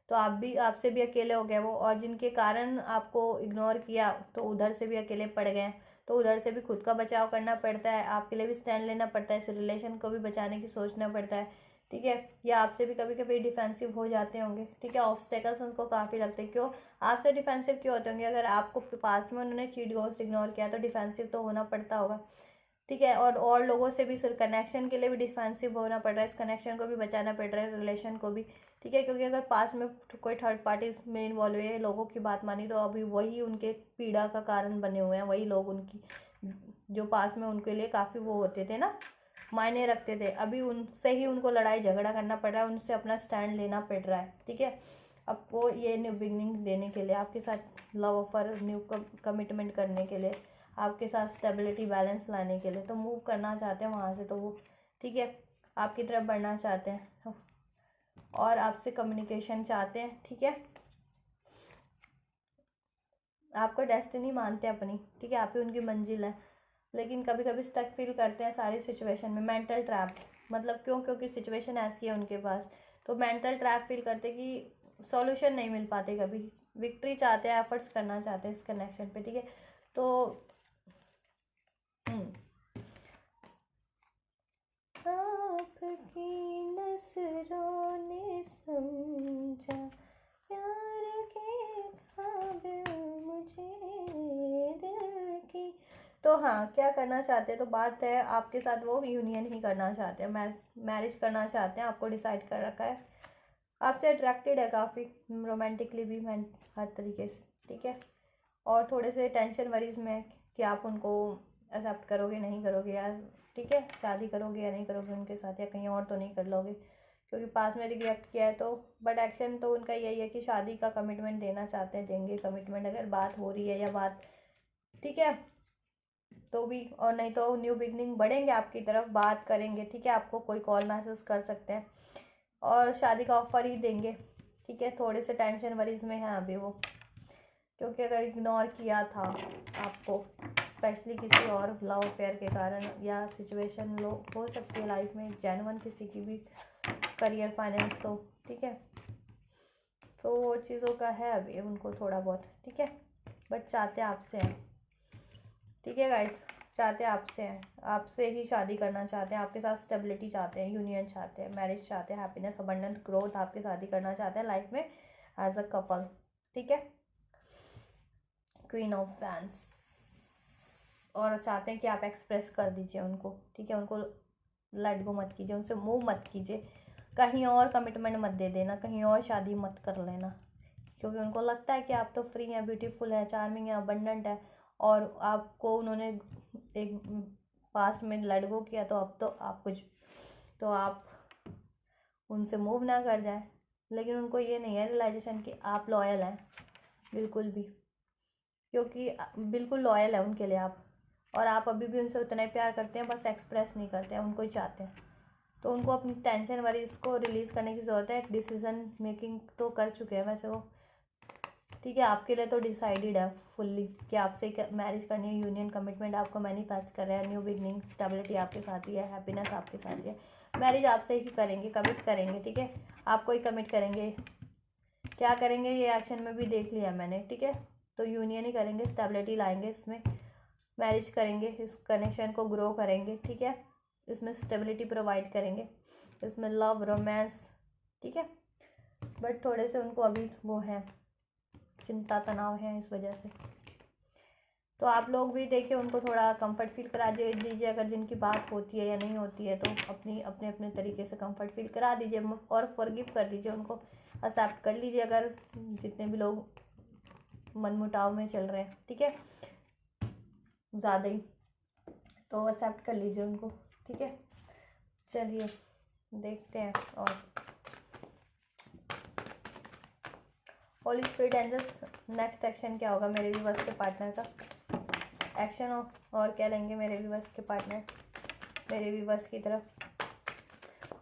तो आप भी, आपसे भी अकेले हो गए वो, और जिनके कारण आपको इग्नोर किया तो उधर से भी अकेले पड़ गए, तो उधर से भी खुद का बचाव करना पड़ता है, आपके लिए भी स्टैंड लेना पड़ता है, इस रिलेशन को भी बचाने की सोचना पड़ता है। ठीक है, या आपसे भी कभी कभी डिफेंसिव हो जाते होंगे। ठीक है, ऑब्स्टेकल्स उनको काफ़ी लगते हैं, क्यों आपसे डिफेंसिव क्यों होते होंगे? अगर आपको पास्ट में उन्होंने चीट, घोस्ट, इग्नोर किया तो डिफेंसिव तो होना पड़ता होगा। ठीक है, और लोगों से भी, सिर्फ कनेक्शन के लिए भी डिफेंसिव होना पड़ रहा है, इस कनेक्शन को भी बचाना पड़ रहा है, रिलेशन को भी। ठीक है, क्योंकि अगर पास में कोई थर्ड पार्टी में इन्वॉल्व हुए, लोगों की बात मानी, तो अभी वही उनके पीड़ा का कारण बने हुए हैं, वही लोग उनकी, जो पास में उनके लिए काफ़ी वो होते थे ना, मायने रखते थे, अभी उनसे ही उनको लड़ाई झगड़ा करना पड़ रहा है, उनसे अपना स्टैंड लेना पड़ रहा है। ठीक है, आपको ये न्यू बिगनिंग देने के लिए, आपके साथ लव ऑफर, न्यू कमिटमेंट करने के लिए, आपके साथ स्टेबिलिटी, बैलेंस लाने के लिए, तो मूव करना चाहते हैं वहाँ से, तो वो, ठीक है, आपकी तरफ बढ़ना चाहते हैं और आपसे कम्युनिकेशन चाहते हैं। ठीक है, आपको डेस्टिनी मानते हैं अपनी, ठीक है, आप ही उनकी मंजिल है, लेकिन कभी कभी स्टक फील करते हैं सारी सिचुएशन में, मेंटल ट्रैप। मतलब क्यों? क्योंकि सिचुएशन ऐसी है उनके पास, तो मेंटल ट्रैप फील करते कि सॉल्यूशन नहीं मिल पाते कभी। विक्ट्री चाहते हैं, एफर्ट्स करना चाहते हैं इस कनेक्शन पे, ठीक है। तो आपकी नजरों ने समझा प्यार के काबिल मुझे दिल की। तो हाँ, क्या करना चाहते हैं? तो बात है आपके साथ वो यूनियन ही करना चाहते हैं, मैरिज करना चाहते हैं, आपको डिसाइड कर रखा है, आपसे अट्रैक्टेड है काफ़ी, रोमांटिकली भी, मैं हर तरीके से, ठीक है। और थोड़े से टेंशन वरीज में कि आप उनको एक्सेप्ट करोगे नहीं करोगे यार, ठीक है, शादी करोगे या नहीं करोगे उनके साथ, या कहीं और तो नहीं कर लोगे, क्योंकि पास में रिजेक्ट किया है तो। बट एक्शन तो उनका यही है कि शादी का कमिटमेंट देना चाहते हैं, देंगे कमिटमेंट अगर बात हो रही है या बात, ठीक है, तो भी। और नहीं तो न्यू बिगनिंग बढ़ेंगे आपकी तरफ, बात करेंगे, ठीक है, आपको कोई कॉल मैसेज कर सकते हैं और शादी का ऑफर ही देंगे, ठीक है। थोड़े से टेंशन वरीज में है अभी वो, क्योंकि अगर इग्नोर किया था आपको, स्पेशली किसी और लव अफेयर के कारण, या सिचुएशन लो हो सकती है लाइफ में जेन्युइन किसी की भी, करियर फाइनेंस, तो ठीक है, तो वो चीज़ों का है अभी उनको थोड़ा बहुत, ठीक है। बट चाहते आपसे हैं, ठीक है गाइस, चाहते आपसे हैं, आपसे ही शादी करना चाहते हैं, आपके साथ स्टेबिलिटी चाहते हैं, यूनियन चाहते हैं, मैरिज चाहते हैं, हैप्पीनेस, अबंडेंट ग्रोथ आपके साथ ही करना चाहते हैं लाइफ में एज अ कपल, ठीक है। Queen of fans. और चाहते हैं कि आप एक्सप्रेस कर दीजिए उनको, ठीक है, उनको लेट गो मत कीजिए, उनसे मूव मत कीजिए, कहीं और कमिटमेंट मत दे देना, कहीं और शादी मत कर लेना, क्योंकि उनको लगता है कि आप तो फ्री हैं, ब्यूटीफुल हैं, चार्मिंग है, अबंडेंट है, और आपको उन्होंने एक पास्ट में लेट गो किया, तो अब तो आप कुछ, तो आप उनसे मूव ना कर जाए। लेकिन उनको ये नहीं है रियलाइजेशन कि आप लॉयल हैं बिल्कुल भी, क्योंकि बिल्कुल लॉयल है उनके लिए आप, और आप अभी भी उनसे उतना ही प्यार करते हैं, बस एक्सप्रेस नहीं करते हैं, उनको ही चाहते हैं। तो उनको अपनी टेंशन वरीज को रिलीज़ करने की ज़रूरत है, डिसीजन मेकिंग तो कर चुके हैं वैसे वो, ठीक है, आपके लिए तो डिसाइडेड है फुल्ली कि आपसे मैरिज करनी है, यूनियन कमिटमेंट आपको मैनिफेस्ट कर रहे हैं, न्यू बिगनिंग, स्टेबिलिटी आपके साथ ही है, हैप्पीनेस आपके साथ ही है, मैरिज आपसे ही करेंगे, कमिट करेंगे, ठीक है, आपको ही कमिट करेंगे। क्या करेंगे ये एक्शन में भी देख लिया मैंने, ठीक है, तो यूनियन ही करेंगे, स्टेबिलिटी लाएंगे इसमें, मैरिज करेंगे, इस कनेक्शन को ग्रो करेंगे, ठीक है, इसमें स्टेबिलिटी प्रोवाइड करेंगे, इसमें लव रोमांस, ठीक है। बट थोड़े से उनको अभी वो है, चिंता तनाव है इस वजह से, तो आप लोग भी देखिए उनको थोड़ा कंफर्ट फील करा दीजिए, अगर जिनकी बात होती है या नहीं होती है, तो अपनी अपने अपने तरीके से कंफर्ट फील करा दीजिए, और फॉरगिव कर दीजिए उनको, एक्सेप्ट कर लीजिए अगर जितने भी लोग मनमुटाव में चल रहे हैं, ठीक है, ज़्यादा ही, तो एक्सेप्ट कर लीजिए उनको, ठीक है। चलिए देखते हैं, और holy spirit angels next action क्या होगा मेरे व्यूअर्स के पार्टनर का, एक्शन और क्या लेंगे मेरे व्यूअर्स के पार्टनर मेरे व्यूअर्स की तरफ।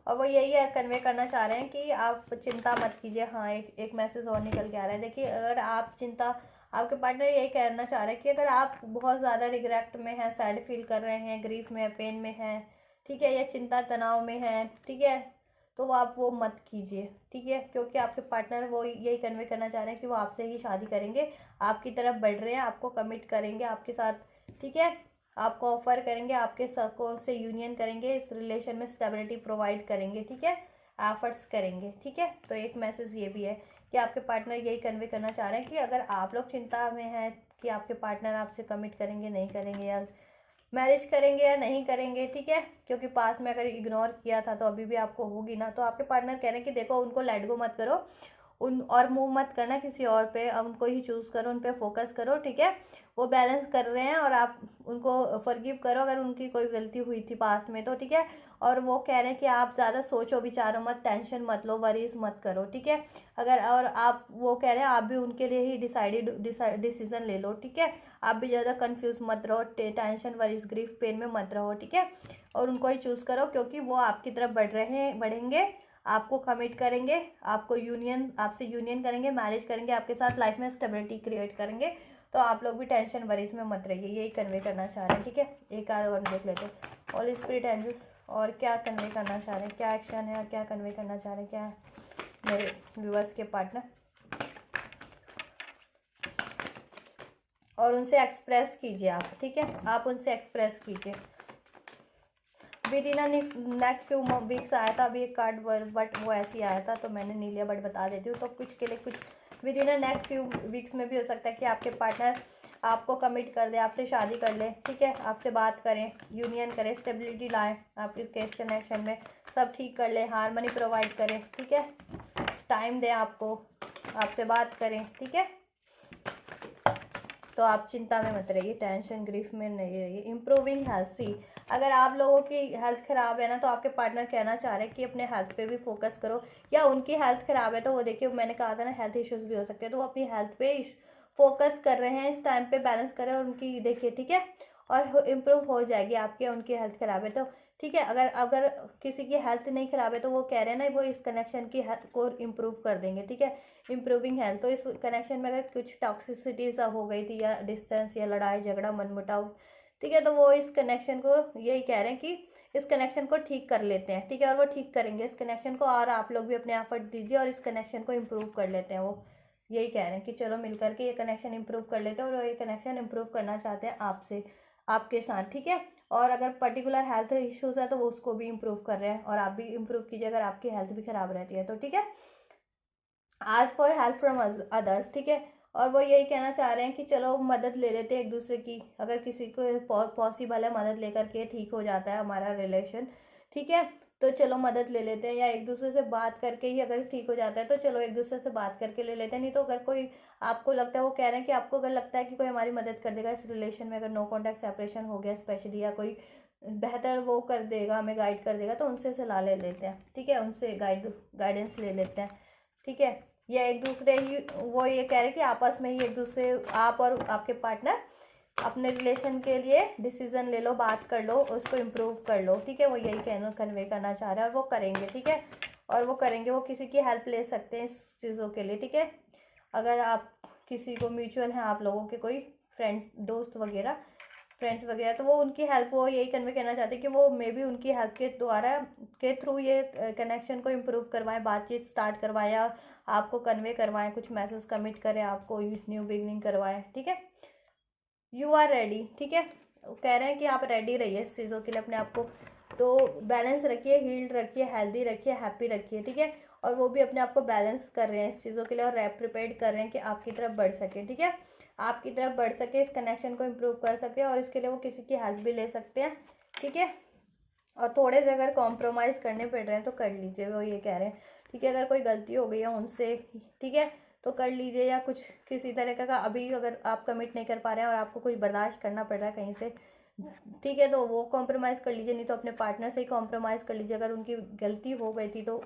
और वो यही है, कन्वे करना चाह रहे हैं कि आप चिंता मत कीजिए। हाँ, एक मैसेज और निकल के आ रहा है, देखिए, अगर आप चिंता, आपके पार्टनर यही कहना चाह रहे हैं कि अगर आप बहुत ज़्यादा रिग्रेट में हैं, सैड फील कर रहे हैं, ग्रीफ में, पेन में हैं, ठीक है, या चिंता तनाव में हैं, ठीक है, तो आप वो मत कीजिए, ठीक है, क्योंकि आपके पार्टनर वो यही कन्वे करना चाह रहे हैं कि वो आपसे ही शादी करेंगे, आपकी तरफ बढ़ रहे हैं, आपको कमिट करेंगे आपके साथ, ठीक है, आपको ऑफर करेंगे, आपके को से यूनियन करेंगे, इस रिलेशन में स्टेबिलिटी प्रोवाइड करेंगे, ठीक है, एफर्ट्स करेंगे, ठीक है। तो एक मैसेज ये भी है कि आपके पार्टनर यही कन्वे करना चाह रहे हैं कि अगर आप लोग चिंता में हैं कि आपके पार्टनर आपसे कमिट करेंगे नहीं करेंगे, या मैरिज करेंगे या नहीं करेंगे, ठीक है, क्योंकि पास में अगर इग्नोर किया था तो अभी भी आपको होगी ना, तो आपके पार्टनर कह रहे हैं कि देखो उनको लेट गो मत करो, उन और मूव मत करना किसी और पे, अब उनको ही चूज़ करो, उन पे फोकस करो, ठीक है, वो बैलेंस कर रहे हैं, और आप उनको फॉरगिव करो अगर उनकी कोई गलती हुई थी पास्ट में, तो ठीक है। और वो कह रहे हैं कि आप ज़्यादा सोचो विचारो मत, टेंशन मत लो, वरीज मत करो, ठीक है, अगर, और आप, वो कह रहे हैं आप भी उनके लिए ही डिसीजन ले लो, ठीक है, आप भी ज़्यादा कंफ्यूज मत रहो, टेंशन वरीज ग्रीफ पेन में मत रहो, ठीक है, और उनको ही चूज़ करो, क्योंकि वो आपकी तरफ बढ़ेंगे, आपको कमिट करेंगे, आपको यूनियन, आपसे यूनियन करेंगे, मैरिज करेंगे आपके साथ, लाइफ में स्टेबिलिटी क्रिएट करेंगे, तो आप लोग भी टेंशन वरीज में मत रहिए, यही कन्वे करना चाह रहे हैं। ठीक है, एक आध और देख लेते हैं। होली स्पिरिट एंजल्स और क्या कन्वे करना चाह रहे हैं, क्या एक्शन है और क्या कन्वे करना चाह रहे हैं, क्या है मेरे व्यूअर्स के पार्टनर, और उनसे एक्सप्रेस कीजिए आप। ठीक है, आप उनसे एक्सप्रेस कीजिए। विदिन नेक्स्ट फ्यू वीक्स आया था अभी एक कार्ड, बट वो ऐसे ही आया था तो मैंने नहीं लिया, बट बता देती हूँ। तो कुछ के लिए कुछ विदिन नेक्स्ट फ्यू वीक्स में भी हो सकता है कि आपके पार्टनर आपको कमिट कर दे, आपसे शादी कर ले। ठीक है, आपसे बात करें, यूनियन करें, स्टेबिलिटी लाएं आपके केस कनेक्शन में, सब ठीक कर ले, हारमनी प्रोवाइड करें। ठीक है, टाइम दें आपको, आपसे बात करें। ठीक है, तो आप चिंता में मत रहिए, टेंशन ग्रीफ में नहीं रहिए। इम्प्रूविंग हेल्थ, सी अगर आप लोगों की हेल्थ ख़राब है ना, तो आपके पार्टनर कहना चाह रहे हैं कि अपने हेल्थ पे भी फोकस करो, या उनकी हेल्थ ख़राब है तो वो देखिए, मैंने कहा था ना हेल्थ इश्यूज़ भी हो सकते हैं, तो वो अपनी हेल्थ पे फोकस कर रहे हैं इस टाइम पे, बैलेंस करें और उनकी देखिए। ठीक है, और इम्प्रूव हो जाएगी आपकी, उनकी हेल्थ ख़राब है तो ठीक है। अगर अगर किसी की हेल्थ नहीं ख़राब है तो वो कह रहे हैं ना, वो इस कनेक्शन की हेल्थ को इम्प्रूव कर देंगे। ठीक है, इम्प्रूविंग हेल्थ, तो इस कनेक्शन में अगर कुछ टॉक्सिसिटीज हो गई थी, या डिस्टेंस, या लड़ाई झगड़ा, मनमुटाव, ठीक है, तो वो इस कनेक्शन को यही कह रहे हैं कि इस कनेक्शन को ठीक कर लेते हैं। ठीक है, और वो ठीक करेंगे इस कनेक्शन को, और आप लोग भी अपने एफर्ट दीजिए और इस कनेक्शन को इम्प्रूव कर लेते हैं। वो यही कह रहे हैं कि चलो मिल करके ये कनेक्शन इम्प्रूव कर लेते हैं, और ये कनेक्शन इम्प्रूव करना चाहते हैं आपसे, आपके साथ। ठीक है, और अगर पर्टिकुलर हेल्थ इश्यूज है तो वो उसको भी इम्प्रूव कर रहे हैं, और आप भी इम्प्रूव कीजिए अगर आपकी हेल्थ भी ख़राब रहती है तो। ठीक है, आज फॉर हेल्प फ्रॉम अदर्स। ठीक है, और वो यही कहना चाह रहे हैं कि चलो मदद ले लेते हैं एक दूसरे की, अगर किसी को पॉसिबल है मदद लेकर के ठीक हो जाता है हमारा रिलेशन। ठीक है, तो चलो मदद ले लेते हैं, या एक दूसरे से बात करके ही अगर ठीक हो जाता है तो चलो एक दूसरे से बात करके ले लेते हैं। नहीं तो अगर कोई आपको लगता है, वो कह रहे हैं कि आपको अगर लगता है कि कोई हमारी मदद कर देगा इस रिलेशन में, अगर नो कॉन्टैक्ट सेपरेशन हो गया स्पेशली, या कोई बेहतर वो कर देगा, हमें गाइड कर देगा, तो उनसे सलाह ले लेते हैं। ठीक है, उनसे गाइडेंस ले लेते हैं। ठीक है, या एक दूसरे ही, वो ये कह रहे हैं कि आपस में ही एक दूसरे, आप और आपके पार्टनर अपने रिलेशन के लिए डिसीजन ले लो, बात कर लो, उसको इम्प्रूव कर लो। ठीक है, वो यही कहना कन्वे करना चाह रहे हैं, और वो करेंगे। ठीक है, और वो करेंगे, वो किसी की हेल्प ले सकते हैं इस चीज़ों के लिए। ठीक है, अगर आप किसी को म्यूचुअल हैं आप लोगों के कोई फ्रेंड्स, दोस्त वगैरह, फ्रेंड्स वगैरह, तो वो उनकी हेल्प, वो यही कन्वे करना चाहते हैं कि वो मे बी उनकी हेल्प के द्वारा के थ्रू ये कनेक्शन को इम्प्रूव करवाएं, बातचीत स्टार्ट करवाएं, या आपको कन्वे करवाएं, कुछ मैसेज कमिट करें, आपको न्यू बिगनिंग करवाएं। ठीक है, यू आर रेडी। ठीक है, कह रहे हैं कि आप रेडी रहिए इस चीज़ों के लिए, अपने आप को तो बैलेंस रखिए, हील्ड रखिए, हेल्दी रखिए, हैप्पी रखिए। ठीक है, और वो भी अपने आप को बैलेंस कर रहे हैं इस चीज़ों के लिए, और प्रिपेयर कर रहे हैं कि आपकी तरफ बढ़ सके। ठीक है, आपकी तरफ बढ़ सके, इस कनेक्शन को इम्प्रूव कर सके, और इसके लिए वो किसी की हेल्प भी ले सकते हैं। ठीक है, और थोड़े से अगर कॉम्प्रोमाइज़ करने पड़ रहे हैं तो कर लीजिए, वो ये कह रहे हैं। ठीक है, अगर कोई गलती हो गई है उनसे, ठीक है, तो कर लीजिए, या कुछ किसी तरह का अभी अगर आप कमिट नहीं कर पा रहे हैं और आपको कुछ बर्दाश्त करना पड़ रहा है कहीं से, ठीक है, तो वो कॉम्प्रोमाइज़ कर लीजिए, नहीं तो अपने पार्टनर से ही कॉम्प्रोमाइज़ कर लीजिए। अगर उनकी गलती हो गई थी तो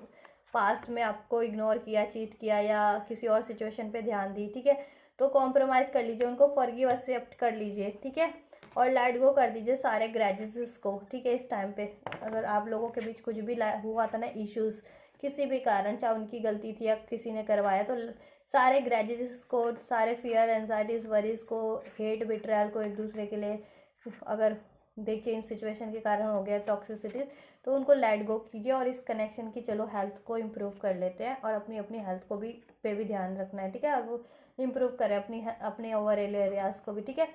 पास्ट में आपको इग्नोर किया, चीट किया, या किसी और सिचुएशन पे ध्यान दी, ठीक है, तो कॉम्प्रोमाइज़ कर लीजिए, उनको फॉरगिव एक्सेप्ट कर लीजिए। ठीक है, और लेट गो कर दीजिए सारे ग्रजेस को। ठीक है, इस टाइम पे अगर आप लोगों के बीच कुछ भी हुआ था ना, इश्यूज़ किसी भी कारण, चाहे उनकी गलती थी या किसी ने करवाया, तो सारे ग्रजेस को, सारे फियर, एंजाइटीज़, वरीज को, हेट, बिट्रायल को एक दूसरे के लिए, अगर देखिए इन सिचुएशन के कारण हो गया टॉक्सिसिटीज़, तो उनको लेट गो कीजिए, और इस कनेक्शन की चलो हेल्थ को इम्प्रूव कर लेते हैं, और अपनी अपनी हेल्थ को भी पे भी ध्यान रखना है। ठीक है, और वो इम्प्रूव करें अपने ओवर एरियाज़ को भी। ठीक है,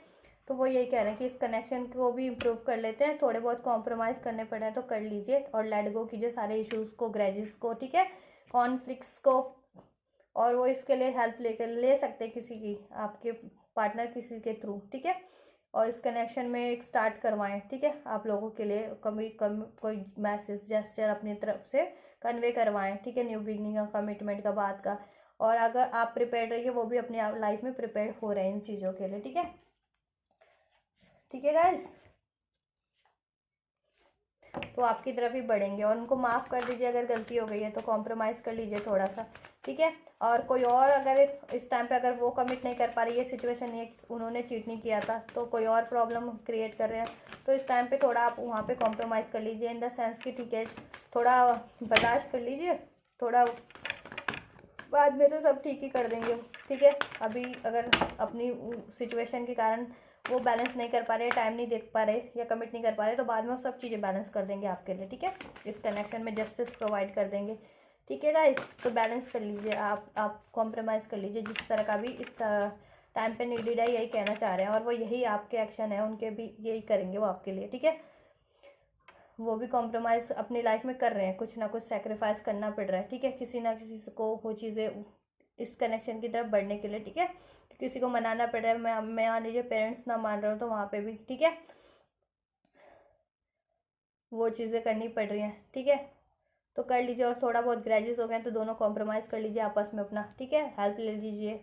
तो वो यही कह रहे हैं कि इस कनेक्शन को भी इम्प्रूव कर लेते हैं, थोड़े बहुत कॉम्प्रोमाइज़ करने पड़े हैं तो कर लीजिए, और लेट गो कीजिए सारे इश्यूज़ को, ग्रजेस को। ठीक है, कॉन्फ्लिक्ट्स को, और वो इसके लिए हेल्प ले सकते हैं किसी की, आपके पार्टनर किसी के थ्रू। ठीक है, और इस कनेक्शन में एक स्टार्ट करवाएं। ठीक है, आप लोगों के लिए कोई मैसेज, जेस्चर अपनी तरफ से कन्वे करवाएं। ठीक है, न्यू बिगनिंग का, कमिटमेंट का, बात का, और अगर आप प्रिपेयर्ड रहिए, वो भी अपनी लाइफ में प्रिपेयर्ड हो रहे हैं इन चीज़ों के लिए। ठीक है, ठीक है गाइस, तो आपकी तरफ ही बढ़ेंगे, और उनको माफ़ कर दीजिए अगर गलती हो गई है, तो कॉम्प्रोमाइज़ कर लीजिए थोड़ा सा। ठीक है, और कोई और अगर इस टाइम पे अगर वो कमिट नहीं कर पा रही, ये सिचुएशन ये उन्होंने चीट नहीं किया था, तो कोई और प्रॉब्लम क्रिएट कर रहे हैं, तो इस टाइम पे थोड़ा आप वहाँ पे कॉम्प्रोमाइज़ कर लीजिए, इन द सेंस कि ठीक है, थोड़ा बर्दाश्त कर लीजिए, थोड़ा बाद में तो सब ठीक ही कर देंगे, ठीक है। अभी अगर अपनी सिचुएशन के कारण वो बैलेंस नहीं कर पा रहे, टाइम नहीं दे पा रहे या कमिट नहीं कर पा रहे, तो बाद में वो सब चीज़ें बैलेंस कर देंगे आपके लिए, ठीक है। इस कनेक्शन में जस्टिस प्रोवाइड कर देंगे, ठीक है गाइस। तो बैलेंस कर लीजिए, आप कॉम्प्रोमाइज़ कर लीजिए जिस तरह का भी इस तरह टाइम पे नीडेड है, यही कहना चाह रहे हैं। और वो यही आपके एक्शन है, उनके भी यही करेंगे वो आपके लिए, ठीक है। वो भी कॉम्प्रोमाइज़ अपनी लाइफ में कर रहे हैं, कुछ ना कुछ सेक्रीफाइस करना पड़ रहा है, ठीक है। किसी ना किसी को वो चीज़ें इस कनेक्शन की तरफ बढ़ने के लिए, ठीक है। किसी को मनाना पड़ रहा है, मैं मान लीजिए पेरेंट्स ना मान रहे हो तो वहाँ पे भी, ठीक है, वो चीज़ें करनी पड़ रही हैं, ठीक है। तो कर लीजिए। और थोड़ा बहुत ग्रेजेस हो गए तो दोनों कॉम्प्रोमाइज़ कर लीजिए आपस में अपना, ठीक है, हेल्प ले लीजिए।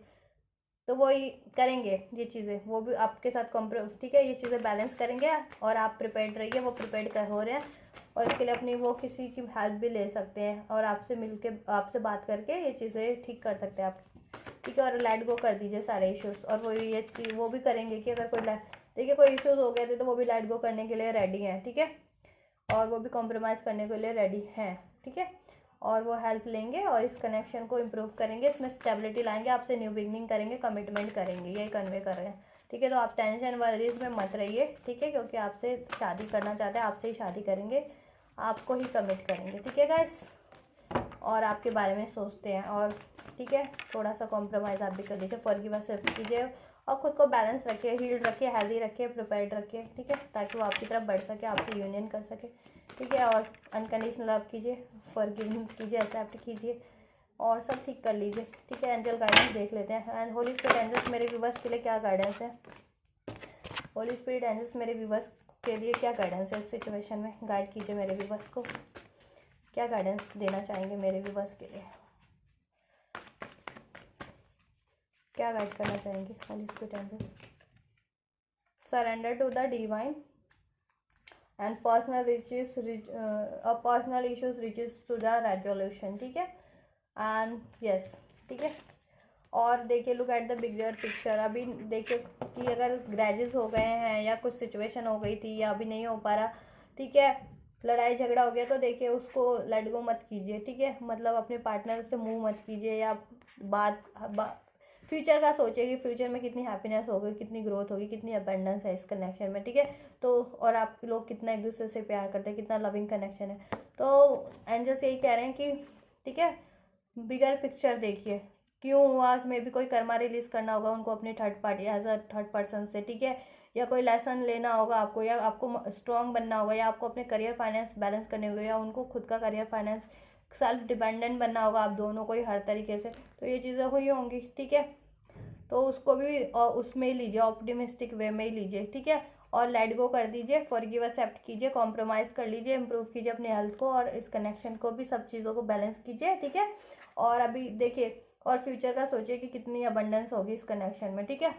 तो वो ही करेंगे ये चीज़ें, वो भी आपके साथ ठीक है, ये चीज़ें बैलेंस करेंगे। और आप प्रिपेयर्ड रहिए, वो प्रिपेयर्ड कर हो रहे हैं। और इसके लिए अपनी वो किसी की हेल्प भी ले सकते हैं और आपसे मिलके आपसे बात करके ये चीज़ें ठीक कर सकते हैं आप, ठीक है। और लेट गो कर दीजिए सारे इश्यूज़। और वो ये चीज़ वो भी करेंगे कि अगर कोई देखिए कोई इश्यूज़ हो गए थे तो वो भी लेट गो करने के लिए रेडी हैं, ठीक है। और वो भी कॉम्प्रोमाइज़ करने के लिए रेडी हैं, ठीक है। और वो हेल्प लेंगे और इस कनेक्शन को इम्प्रूव करेंगे, इसमें स्टेबिलिटी लाएंगे, आपसे न्यू बिगनिंग करेंगे, कमिटमेंट करेंगे, यही कन्वे कर रहे हैं, ठीक है। तो आप टेंशन वरीज में मत रहिए, ठीक है, क्योंकि आपसे शादी करना चाहते हैं, आपसे ही शादी करेंगे, आपको ही कमिट करेंगे, ठीक है गाइस। और आपके बारे में सोचते हैं, और ठीक है, थोड़ा सा कॉम्प्रोमाइज़ आप भी कर लीजिए, फॉरगिव एक्सेप्ट कीजिए और खुद को बैलेंस रखिए, हील्ड रखिए, हेल्दी रखिए, प्रिपेयर्ड रखिए, ठीक है, ताकि वो आपकी तरफ बढ़ सके, आपसे यूनियन कर सके, ठीक है। और अनकंडीशनल लव कीजिए, फॉरगिव कीजिए, एक्सेप्ट कीजिए और सब ठीक कर लीजिए, ठीक है। एंजल गाइडेंस देख लेते हैं। एंड होली स्पिरिट एंजल्स मेरे व्यूवर्स के लिए क्या गाइडेंस है, होली स्पिरिट एंजल्स मेरे व्यूवर्स के लिए क्या गाइडेंस है इस सिचुएशन में, गाइड कीजिए मेरे व्यूवर्स को, क्या गाइडेंस देना चाहेंगे मेरे व्यूवर्स के लिए, क्या गाइड करना चाहेंगे holy spirit angels. Surrender to the divine and personal issues reaches to the resolution, ठीक है। एंड यस, ठीक है। और देखिए look at the bigger picture. अभी देखिए कि अगर ग्रेजेस हो गए हैं या कुछ सिचुएशन हो गई थी या अभी नहीं हो पा रहा, ठीक है, लड़ाई झगड़ा हो गया, तो देखिए उसको लेट गो मत कीजिए, ठीक है। मतलब अपने पार्टनर से मूव मत कीजिए या फ्यूचर का सोचिए कि फ्यूचर में कितनी हैप्पीनेस होगी, कितनी ग्रोथ होगी, कितनी अबंडेंस है इस कनेक्शन में, ठीक है। तो और आप लोग कितना एक दूसरे से प्यार करते हैं, कितना लविंग कनेक्शन है। तो एंजल्स यही कह रहे हैं कि ठीक है, बिगर पिक्चर देखिए, क्यों हुआ, मे भी कोई कर्मा रिलीज करना होगा उनको अपनी third party as a third person से, ठीक है। या कोई लेसन लेना होगा आपको, या आपको स्ट्रॉन्ग बनना होगा, या आपको अपने करियर फाइनेंस बैलेंस करने होंगे, या उनको खुद का करियर फाइनेंस सेल्फ डिपेंडेंट बनना होगा आप दोनों को ही हर तरीके से। तो ये चीज़ें हुई होंगी, ठीक है। तो उसको भी उसमें ही लीजिए, ऑप्टिमिस्टिक वे में ही लीजिए, ठीक है। और लेट गो कर दीजिए, फॉरगिव एक्सेप्ट कीजिए, कॉम्प्रोमाइज़ कर लीजिए, इंप्रूव कीजिए अपनी हेल्थ को और इस कनेक्शन को भी, सब चीज़ों को बैलेंस कीजिए, ठीक है। और अभी देखिए और फ्यूचर का सोचिए कि कितनी अबंडेंस होगी इस कनेक्शन में, ठीक है।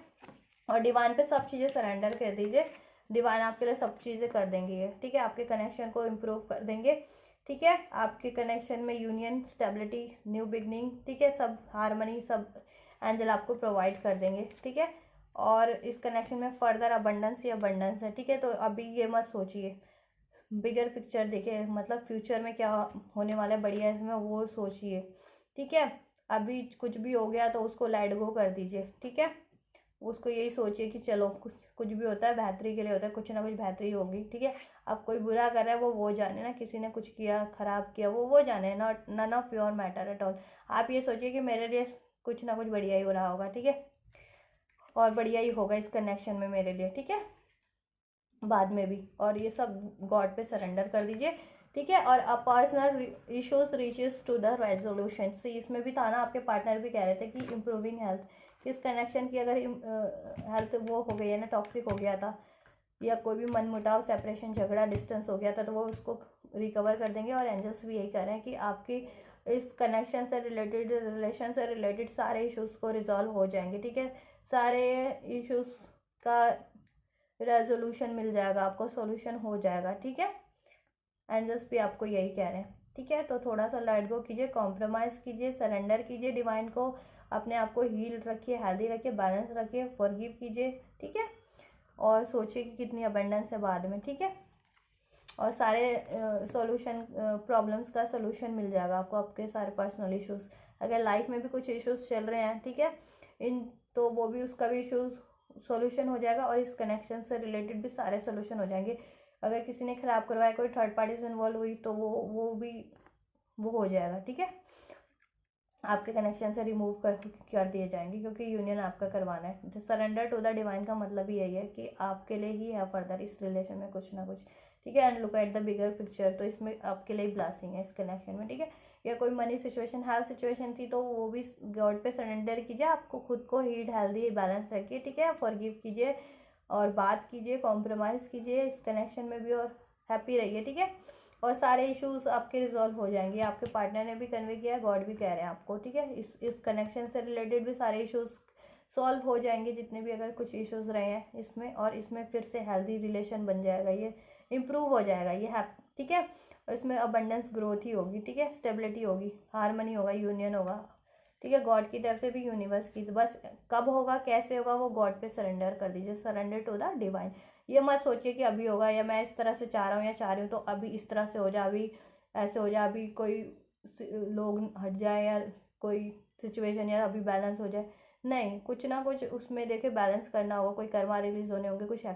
और डिवाइन पे सब चीज़ें सरेंडर कर दीजिए, डिवाइन आपके लिए सब चीज़ें कर देंगे ये, ठीक है। आपके कनेक्शन को इम्प्रूव कर देंगे, ठीक है। आपके कनेक्शन में यूनियन, स्टेबिलिटी, न्यू बिगनिंग, ठीक है, सब हारमनी, सब एंजल आपको प्रोवाइड कर देंगे, ठीक है। और इस कनेक्शन में फर्दर अबंडेंस ही अबंडेंस है, ठीक है। तो अभी ये मत सोचिए, बिगर पिक्चर देखिए, मतलब फ्यूचर में क्या होने वाला है बढ़िया इसमें, वो सोचिए, ठीक है। अभी कुछ भी हो गया तो उसको लेट गो कर दीजिए, ठीक है। उसको यही सोचिए कि चलो कुछ कुछ भी होता है बेहतरी के लिए होता है, कुछ ना कुछ बेहतरी होगी, ठीक है। अब कोई बुरा कर रहा है वो जाने ना, किसी ने कुछ किया खराब किया वो जाने, not none of your matter at all. आप ये सोचिए कि मेरे लिए कुछ ना कुछ बढ़िया ही हो रहा होगा, ठीक है, और बढ़िया ही होगा इस कनेक्शन में मेरे लिए, ठीक है, बाद में भी। और ये सब गॉड पे सरेंडर कर दीजिए, ठीक है। और personal issues reaches to the resolution, से इसमें भी था ना, आपके पार्टनर भी कह रहे थे कि इम्प्रूविंग हेल्थ, किस कनेक्शन की अगर हेल्थ वो हो गई है ना, टॉक्सिक हो गया था, या कोई भी मनमुटाव, सेपरेशन, झगड़ा, डिस्टेंस हो गया था, तो वो उसको रिकवर कर देंगे। और एंजल्स भी यही कह रहे हैं कि आपकी इस कनेक्शन से रिलेटेड, रिलेशन से रिलेटेड सारे इश्यूज को रिजॉल्व हो जाएंगे, ठीक है। सारे इश्यूज का रेजोल्यूशन मिल जाएगा आपको, सॉल्यूशन हो जाएगा, ठीक है। एंजल्स भी आपको यही कह रहे हैं, ठीक है। तो थोड़ा सा लेट गो कीजिए, कॉम्प्रोमाइज़ कीजिए, सरेंडर कीजिए डिवाइन को, अपने आप को हील रखिए, हेल्दी रखिए, बैलेंस रखिए, फॉरगिव कीजिए, ठीक है। और सोचिए कि कितनी अबंडेंस है बाद में, ठीक है। और सारे सॉल्यूशन, प्रॉब्लम्स का सॉल्यूशन मिल जाएगा आपको, आपके सारे पर्सनल इश्यूज अगर लाइफ में भी कुछ इश्यूज चल रहे हैं, ठीक है, इन तो वो भी उसका भी इश्यूज सॉल्यूशन हो जाएगा और इस कनेक्शन से रिलेटेड भी सारे सॉल्यूशन हो जाएंगे। अगर किसी ने ख़राब करवाया, कोई थर्ड पार्टी से इन्वॉल्व हुई, तो वो भी वो हो जाएगा, ठीक है, आपके कनेक्शन से रिमूव कर दिए जाएंगे, क्योंकि यूनियन आपका करवाना है। सरेंडर टू द डिवाइन का मतलब ही यही है कि आपके लिए ही है फर्दर इस रिलेशन में कुछ ना कुछ, ठीक है। And look at the bigger picture, तो इसमें आपके लिए ब्लेसिंग है इस कनेक्शन में, ठीक है। या कोई मनी सिचुएशन, हेल्थ सिचुएशन थी, तो वो भी गॉड पे सरेंडर कीजिए, आपको खुद को हीट हेल्दी बैलेंस रखिए, ठीक है, फॉरगिव कीजिए और बात कीजिए, कॉम्प्रोमाइज़ कीजिए इस कनेक्शन में भी, और हैप्पी रहिए, ठीक है। और सारे इश्यूज आपके रिजॉल्व हो जाएंगे। आपके पार्टनर ने भी कन्वे किया, गॉड भी कह रहे हैं आपको, ठीक है, इस कनेक्शन से रिलेटेड भी सारे इश्यूज सॉल्व हो जाएंगे, जितने भी अगर कुछ इश्यूज रहे हैं इसमें, और इसमें फिर से हेल्दी रिलेशन बन जाएगा, ये इम्प्रूव हो जाएगा, ये ठीक है। इसमें अबंडेंस ग्रोथ ही होगी, ठीक है, स्टेबिलिटी होगी, हारमनी होगा, यूनियन होगा, ठीक है, गॉड की तरफ से भी, यूनिवर्स की। बस कब होगा, कैसे होगा, वो गॉड पे सरेंडर कर दीजिए, सरेंडर टू द डिवाइन। ये मत सोचिए कि अभी होगा, या मैं इस तरह से चाह रहा हूँ या चाह रही हूँ तो अभी इस तरह से हो जाए, अभी ऐसे हो जाए, अभी कोई लोग हट जाए या कोई सिचुएशन या अभी बैलेंस हो जाए। नहीं, कुछ ना कुछ उसमें देखिए बैलेंस करना होगा, कोई कर्मा रिलीज होने होंगे, कुछ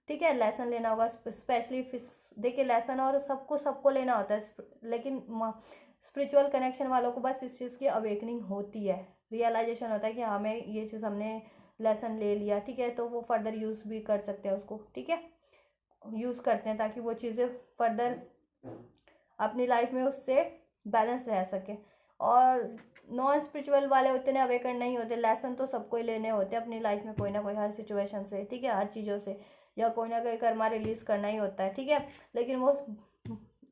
ठीक है, लेसन लेना होगा, स्पेशली देखिए लेसन और सबको लेना होता है, लेकिन स्पिरिचुअल कनेक्शन वालों को बस इस चीज़ की अवेकनिंग होती है, रियलाइजेशन होता है कि हमें ये चीज़ हमने लेसन ले लिया, ठीक है, तो वो फर्दर यूज़ भी कर सकते हैं उसको, ठीक है, यूज़ करते हैं ताकि वो चीज़ें फर्दर अपनी लाइफ में उससे बैलेंस रह सके। और नॉन स्पिरिचुअल वाले उतने अवेकन नहीं होते, लेसन तो सबको ही लेने होते हैं अपनी लाइफ में, कोई ना कोई हर सिचुएशन से, ठीक है, हर चीज़ों से, या कोई ना कोई कर्मा रिलीज करना ही होता है, ठीक है, लेकिन वो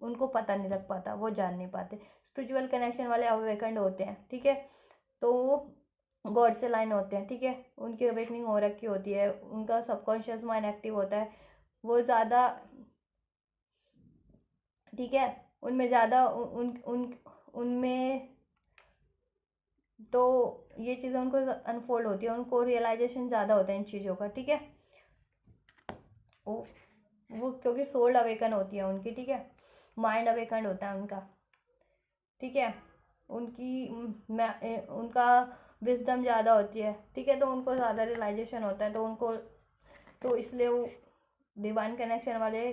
उनको पता नहीं लग पाता, वो जान नहीं पाते। स्पिरिचुअल कनेक्शन वाले अवेकन्ड होते हैं, ठीक है, तो वो गॉड से लाइन होते हैं, ठीक है, उनकी अवेकनिंग हो रखी होती है, उनका सबकॉन्शियस माइंड एक्टिव होता है, वो ज़्यादा, ठीक है, उनमें ज़्यादा उन उन उनमें तो ये चीज़ें उनको अनफोल्ड होती है, उनको रियलाइजेशन ज़्यादा होता है इन चीज़ों का, ठीक है, वो क्योंकि सोल अवेकन होती है उनकी, ठीक है, माइंड अवेकन होता है उनका, ठीक है, उनका विजडम ज़्यादा होती है, ठीक है, तो उनको ज़्यादा रियलाइजेशन होता है, तो उनको, तो इसलिए वो डिवाइन कनेक्शन वाले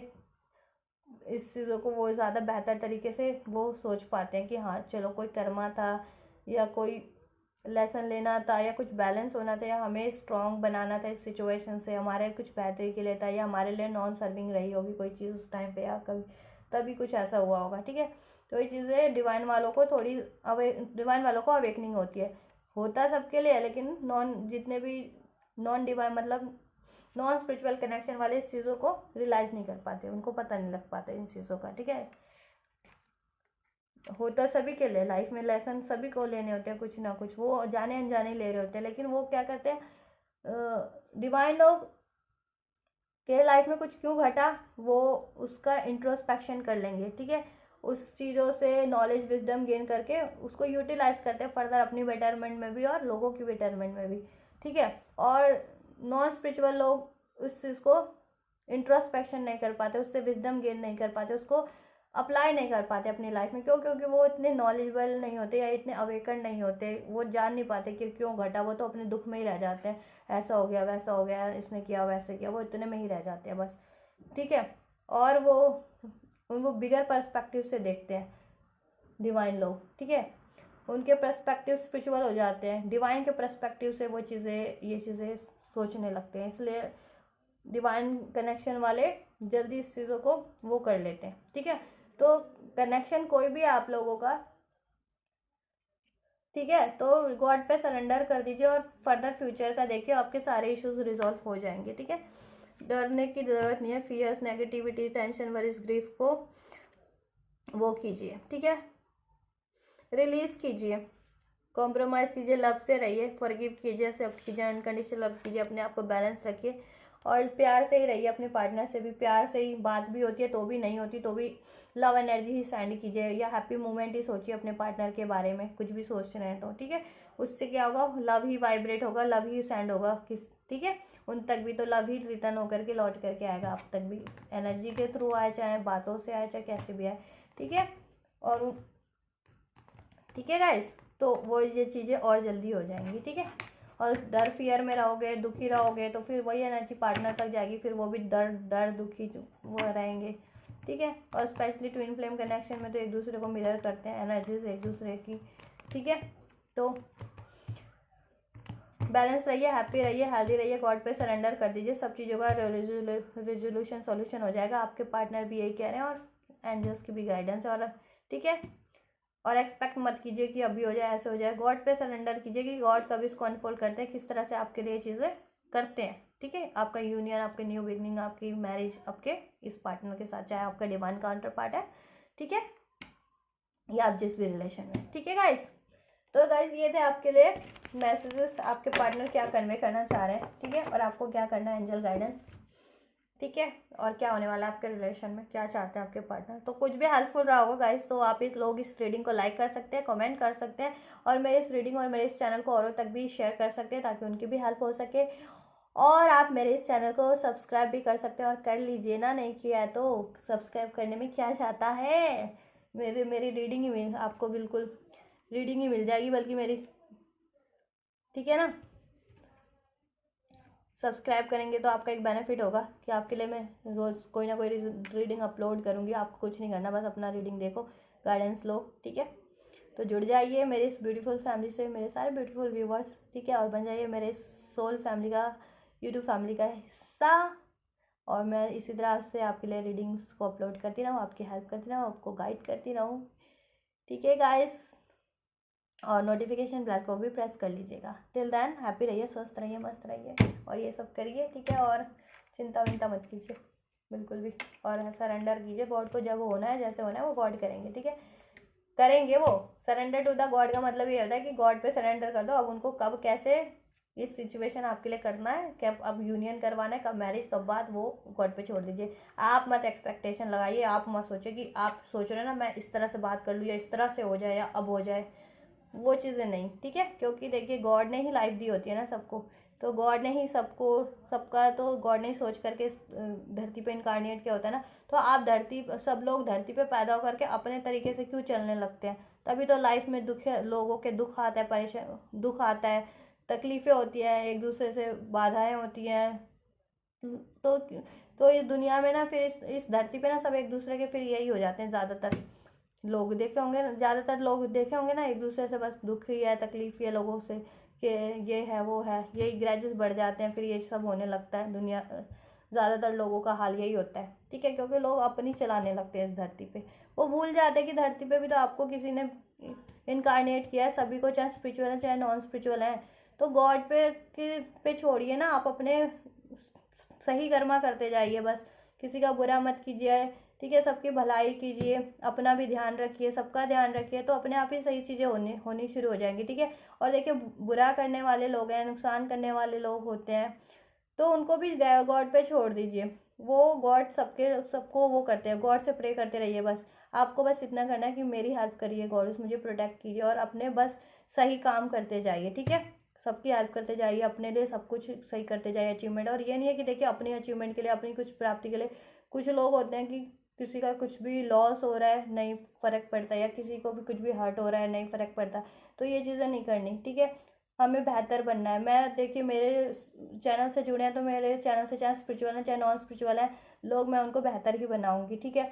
इस चीज़ों को वो ज़्यादा बेहतर तरीके से वो सोच पाते हैं कि हाँ चलो कोई कर्मा था, या कोई लेसन लेना था, या कुछ बैलेंस होना था, या हमें स्ट्रांग बनाना था इस सिचुएशन से, हमारे कुछ बेहतरी के लिए था, या हमारे लिए नॉन सर्विंग रही होगी कोई चीज़ उस टाइम पे, या कभी तभी कुछ ऐसा हुआ होगा, ठीक है। तो ये चीज़ें डिवाइन वालों को डिवाइन वालों को अवेकनिंग होती है, होता सबके लिए है, लेकिन जितने भी नॉन डिवाइन मतलब नॉन स्पिरिचुअल कनेक्शन वाले इस चीज़ों को रियलाइज नहीं कर पाते, उनको पता नहीं लग पाता इन चीज़ों का, ठीक है। होता सभी के लिए, लाइफ में लेसन सभी को लेने होते हैं, कुछ ना कुछ वो जाने अनजाने ले रहे होते हैं, लेकिन वो क्या करते हैं, डिवाइन लोग के लाइफ में कुछ क्यों घटा, वो उसका इंट्रोस्पेक्शन कर लेंगे, ठीक है, उस चीज़ों से नॉलेज विजडम गेन करके उसको यूटिलाइज करते हैं फर्दर अपनी बेटरमेंट में भी और लोगों की बेटरमेंट में भी, ठीक है। और नॉन स्पिरिचुअल लोग उस चीज़ को इंट्रोस्पेक्शन नहीं कर पाते, उससे विजडम गेन नहीं कर पाते, उसको अप्लाई नहीं कर पाते अपनी लाइफ में, क्यों, क्योंकि वो इतने नॉलेजेबल नहीं होते या इतने अवेकन नहीं होते, वो जान नहीं पाते कि क्यों घटा, वो तो अपने दुख में ही रह जाते हैं, ऐसा हो गया, वैसा हो गया, इसने किया, वैसे किया, वो इतने में ही रह जाते हैं बस, ठीक है। और वो उनको बिगर पर्सपेक्टिव से देखते हैं डिवाइन लोग, ठीक है, उनके पर्सपेक्टिव स्पिरिचुअल हो जाते हैं, डिवाइन के पर्सपेक्टिव से वो चीज़ें ये चीज़ें सोचने लगते हैं, इसलिए डिवाइन कनेक्शन वाले जल्दी इस चीज़ों को वो कर लेते हैं, ठीक है। तो कनेक्शन कोई भी आप लोगों का, ठीक है, तो गॉड पे सरेंडर कर दीजिए और फर्दर फ्यूचर का देखिए, आपके सारे इश्यूज रिजॉल्व हो जाएंगे, ठीक है, डरने की ज़रूरत नहीं है। Fears, negativity, tension, worries, grief को वो कीजिए, ठीक है, रिलीज कीजिए, कॉम्प्रोमाइज़ कीजिए, लव से रहिए, फॉरगिव कीजिए, एक्सेप्ट कीजिए, अनकंडीशनल लव कीजिए, अपने आप को बैलेंस रखिए, और प्यार से ही रहिए, अपने पार्टनर से भी प्यार से ही, बात भी होती है तो भी नहीं होती तो भी लव एनर्जी ही सेंड कीजिए, या हैप्पी मोमेंट ही सोचिए अपने पार्टनर के बारे में, कुछ भी सोच रहे हैं तो, ठीक है, उससे क्या होगा, लव ही वाइब्रेट होगा, लव ही सेंड होगा ठीक है, उन तक भी तो लव ही रिटर्न होकर के लौट करके आएगा आप तक भी, एनर्जी के थ्रू आए, चाहे बातों से आए, चाहे कैसे भी आए, ठीक है। और ठीक है गाइस, तो वो ये चीज़ें और जल्दी हो जाएंगी, ठीक है। और डर फियर में रहोगे, दुखी रहोगे, तो फिर वही एनर्जी पार्टनर तक जाएगी, फिर वो भी डर दुखी वो रहेंगे, ठीक है। और स्पेशली ट्विन फ्लेम कनेक्शन में तो एक दूसरे को मिरर करते हैं एनर्जीज एक दूसरे की, ठीक है। तो बैलेंस रहिए, हैप्पी रहिए, हेल्दी रहिए, गॉड पे सरेंडर कर दीजिए, सब चीज़ों का रेजोल्यूशन सॉल्यूशन हो जाएगा। आपके पार्टनर भी यही कह रहे हैं और एंजल्स की भी गाइडेंस है, और ठीक है। और एक्सपेक्ट मत कीजिए कि अभी हो जाए, ऐसे हो जाए। गॉड पे सरेंडर कीजिए कि गॉड कभी इसको अनफोल्ड करते हैं, किस तरह से आपके लिए चीज़ें करते हैं, ठीक है। आपका यूनियन, आपके न्यू बिगनिंग, आपकी मैरिज आपके इस पार्टनर के साथ, चाहे आपका डिवाइन काउंटर पार्ट है, ठीक है, या आप जिस भी रिलेशन में, ठीक है गाइस। तो गाइस ये थे आपके लिए मैसेजेस, आपके पार्टनर क्या कन्वे करना चाह रहे हैं, ठीक है, और आपको क्या करना है, एंजल गाइडेंस, ठीक है, और क्या होने वाला है आपके रिलेशन में, क्या चाहते हैं आपके पार्टनर। तो कुछ भी हेल्पफुल रहा होगा गाइस, तो आप इस लोग इस रीडिंग को लाइक कर सकते हैं, कमेंट कर सकते हैं, और मेरे इस रीडिंग और मेरे इस चैनल को औरों तक भी शेयर कर सकते हैं, ताकि उनकी भी हेल्प हो सके। और आप मेरे इस चैनल को सब्सक्राइब भी कर सकते हैं, और कर लीजिए ना, नहीं किया है तो सब्सक्राइब करने में क्या जाता है, मेरी रीडिंग ही मिल आपको बिल्कुल रीडिंग ही मिल जाएगी, बल्कि मेरी, ठीक है ना। सब्सक्राइब करेंगे तो आपका एक बेनिफिट होगा कि आपके लिए मैं रोज़ कोई ना कोई रीडिंग अपलोड करूँगी, आपको कुछ नहीं करना, बस अपना रीडिंग देखो, गाइडेंस लो, ठीक है। तो जुड़ जाइए मेरे इस ब्यूटीफुल फैमिली से, मेरे सारे ब्यूटीफुल व्यूवर्स, ठीक है, और बन जाइए मेरे सोल फैमिली का, यूट्यूब फैमिली का हिस्सा। और मैं इसी तरह से आपके लिए रीडिंग्स को अपलोड करती रहूँ, आपकी हेल्प करती रहूँ, आपको गाइड करती रहूँ, ठीक है गाइस। और नोटिफिकेशन बेल को भी प्रेस कर लीजिएगा। टिल देन हैप्पी रहिए, स्वस्थ रहिए, मस्त रहिए, और ये सब करिए, ठीक है। और चिंता विंता मत कीजिए बिल्कुल भी, और सरेंडर कीजिए गॉड को, जब होना है जैसे होना है वो गॉड करेंगे, ठीक है, करेंगे वो। सरेंडर टू द गॉड का मतलब ये होता है कि गॉड पे सरेंडर कर दो, अब उनको कब कैसे इस सिचुएशन आपके लिए करना है, कब अब यूनियन करवाना है, कब मैरिज, कब बात, वो गॉड पे छोड़ दीजिए। आप मत एक्सपेक्टेशन लगाइए, आप मत सोचिए कि आप सोच रहे हैं ना मैं इस तरह से बात कर लूँ, या इस तरह से हो जाए, या अब हो जाए, वो चीज़ें नहीं, ठीक है। क्योंकि देखिए गॉड ने ही लाइफ दी होती है ना सबको, तो गॉड ने ही सबको, सबका तो गॉड ने ही सोच करके इस धरती पे इनकारनेट किया होता है ना। तो आप सब लोग धरती पे पैदा होकर के अपने तरीके से क्यों चलने लगते हैं, तभी तो लाइफ में दुख है, लोगों के दुख आता है, परेशान दुख आता है, तकलीफ़ें होती हैं, एक दूसरे से बाधाएं होती हैं। तो इस दुनिया में ना, फिर इस धरती पे ना सब एक दूसरे के फिर यही हो जाते हैं, ज़्यादातर लोग देखे होंगे, ज़्यादातर लोग देखे होंगे ना, एक दूसरे से बस दुख ही है, तकलीफ ही है लोगों से, कि ये है वो है, यही ग्रजेस बढ़ जाते हैं, फिर ये सब होने लगता है दुनिया, ज़्यादातर लोगों का हाल यही होता है, ठीक है। क्योंकि लोग अपनी चलाने लगते हैं इस धरती पे, वो भूल जाते हैं कि धरती पे भी तो आपको किसी ने इनकारनेट किया है, सभी को, चाहे स्पिरिचुअल है चाहे नॉन स्पिरिचुअल है। तो गॉड पे छोड़िए ना, आप अपने सही कर्मा करते जाइए, बस किसी का बुरा मत कीजिए, ठीक है, सबकी भलाई कीजिए, अपना भी ध्यान रखिए, सबका ध्यान रखिए, तो अपने आप ही सही चीज़ें होनी शुरू हो जाएंगी, ठीक है। और देखिए बुरा करने वाले लोग हैं, नुकसान करने वाले लोग होते हैं, तो उनको भी गॉड पे छोड़ दीजिए, वो गॉड सबको वो करते हैं, गॉड से प्रे करते रहिए बस। आपको बस इतना करना है कि मेरी हेल्प करिए गॉड, मुझे प्रोटेक्ट कीजिए, और अपने बस सही काम करते जाइए, ठीक है, सबकी हेल्प करते जाइए, अपने लिए सब कुछ सही करते जाइए, अचीवमेंट। और ये नहीं है कि देखिए अपनी अचीवमेंट के लिए, अपनी कुछ प्राप्ति के लिए, कुछ लोग होते हैं कि किसी का कुछ भी लॉस हो रहा है नहीं फ़र्क पड़ता, या किसी को भी कुछ भी हर्ट हो रहा है नहीं फ़र्क पड़ता, तो ये चीज़ें नहीं करनी, ठीक है। हमें बेहतर बनना है। मैं देखिए मेरे चैनल से जुड़े हैं, तो मेरे चैनल से चाहे स्पिरिचुअल है चाहे नॉन स्पिरिचुअल है लोग, मैं उनको बेहतर ही बनाऊंगी, ठीक है।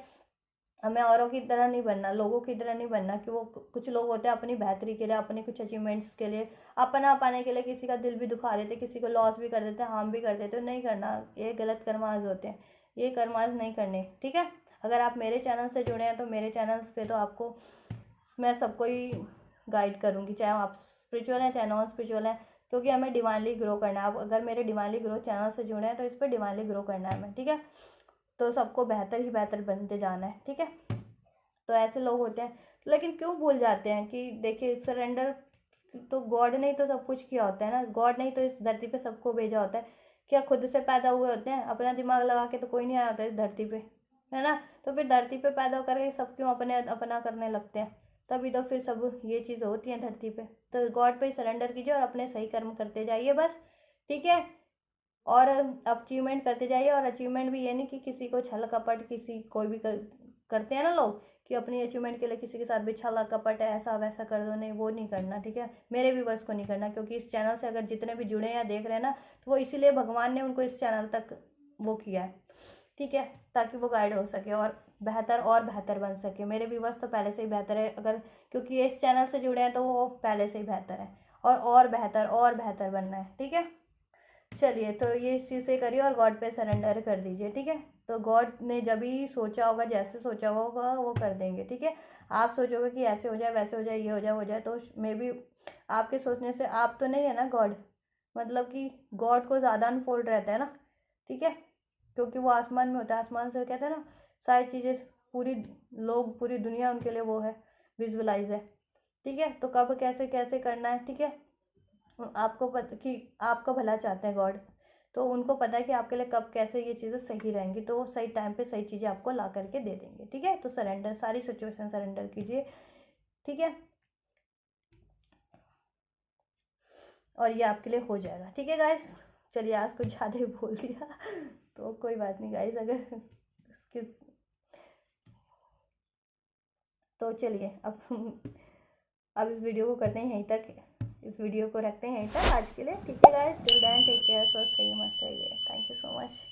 हमें औरों की तरह नहीं बनना, लोगों की तरह नहीं बनना, कि वो कुछ लोग होते हैं अपनी बेहतरी के लिए, अपने कुछ अचीवमेंट्स के लिए, अपना पाने के लिए किसी का दिल भी दुखा देते, किसी को लॉस भी कर देते, हार्म भी कर देते, तो नहीं करना, ये गलत कर्माज होते हैं, ये कर्माज नहीं करने, ठीक है। अगर आप मेरे चैनल से जुड़े हैं तो मेरे चैनल पे तो आपको मैं सबको ही गाइड करूँगी, चाहे आप स्पिरिचुअल हैं चाहे नॉन स्पिरिचुअल हैं, क्योंकि हमें डिवाइनली ग्रो करना है। आप अगर मेरे डिवाइनली ग्रो चैनल से जुड़े हैं तो इस पर डिवाइनली ग्रो करना है हमें, ठीक है। तो सबको बेहतर ही बेहतर बनते जाना है, ठीक है। तो ऐसे लोग होते हैं, लेकिन क्यों भूल जाते हैं कि देखिए सरेंडर तो गॉड ने ही तो सब कुछ किया होता है ना, गॉड ने ही तो इस धरती पे सबको भेजा होता है। क्या खुद से पैदा हुए होते हैं? अपना दिमाग लगा के तो कोई नहीं आया होता इस धरती पे, है ना। तो फिर धरती पे पैदा करके सब क्यों अपना करने लगते हैं? तभी तो फिर सब ये चीज़ होती है धरती पे। तो गॉड पे ही सरेंडर कीजिए और अपने सही कर्म करते जाइए बस, ठीक है। और अचीवमेंट करते जाइए, और अचीवमेंट भी ये नहीं कि किसी को छल कपट, किसी कोई भी करते हैं ना लोग कि अपनी अचीवमेंट के लिए किसी के साथ भी छला कपट है, ऐसा वैसा कर दो, नहीं वो नहीं करना, ठीक है। मेरे व्यूवर्स को नहीं करना, क्योंकि इस चैनल से अगर जितने भी जुड़े या देख रहे हैं ना, तो वो इसीलिए भगवान ने उनको इस चैनल तक वो किया है, ठीक है, ताकि वो गाइड हो सके और बेहतर बन सके। मेरे व्यूवर्स तो पहले से ही बेहतर है, अगर क्योंकि ये इस चैनल से जुड़े हैं तो वो पहले से ही बेहतर है, और बेहतर बनना है, ठीक है। चलिए, तो ये इस चीज़ से करिए और गॉड पे सरेंडर कर दीजिए, ठीक है। तो गॉड ने जब भी सोचा होगा, जैसे सोचा होगा वो कर देंगे, ठीक है। आप सोचोगे कि ऐसे हो जाए, वैसे हो जाए, ये हो जाए, वो जाए, तो मे बी आपके सोचने से आप तो नहीं है ना गॉड, मतलब कि गॉड को ज़्यादा अनफोल्ड रहता है ना, ठीक है, क्योंकि वो आसमान में होता है। आसमान से कहते हैं ना, सारी चीज़ें, पूरी लोग, पूरी दुनिया उनके लिए वो है, विजुअलाइज है, ठीक है। तो कब कैसे कैसे करना है, ठीक है, आपको पता कि आपका भला चाहते हैं गॉड, तो उनको पता है कि आपके लिए कब कैसे ये चीज़ें सही रहेंगी, तो वो सही टाइम पे सही चीज़ें आपको ला करके दे देंगे, ठीक है। तो सरेंडर, सारी सिचुएशन सरेंडर कीजिए, ठीक है, और ये आपके लिए हो जाएगा, ठीक है गाइस। चलिए, आज कुछ ज़्यादा ही बोल दिया तो कोई बात नहीं गाइस, अगर किस तो चलिए, अब इस वीडियो को करते हैं यहीं तक, इस वीडियो को रखते हैं यहीं तक आज के लिए, ठीक है guys. Till then take care, स्वस्थ रहिए, मस्त रहिए, थैंक यू सो मच।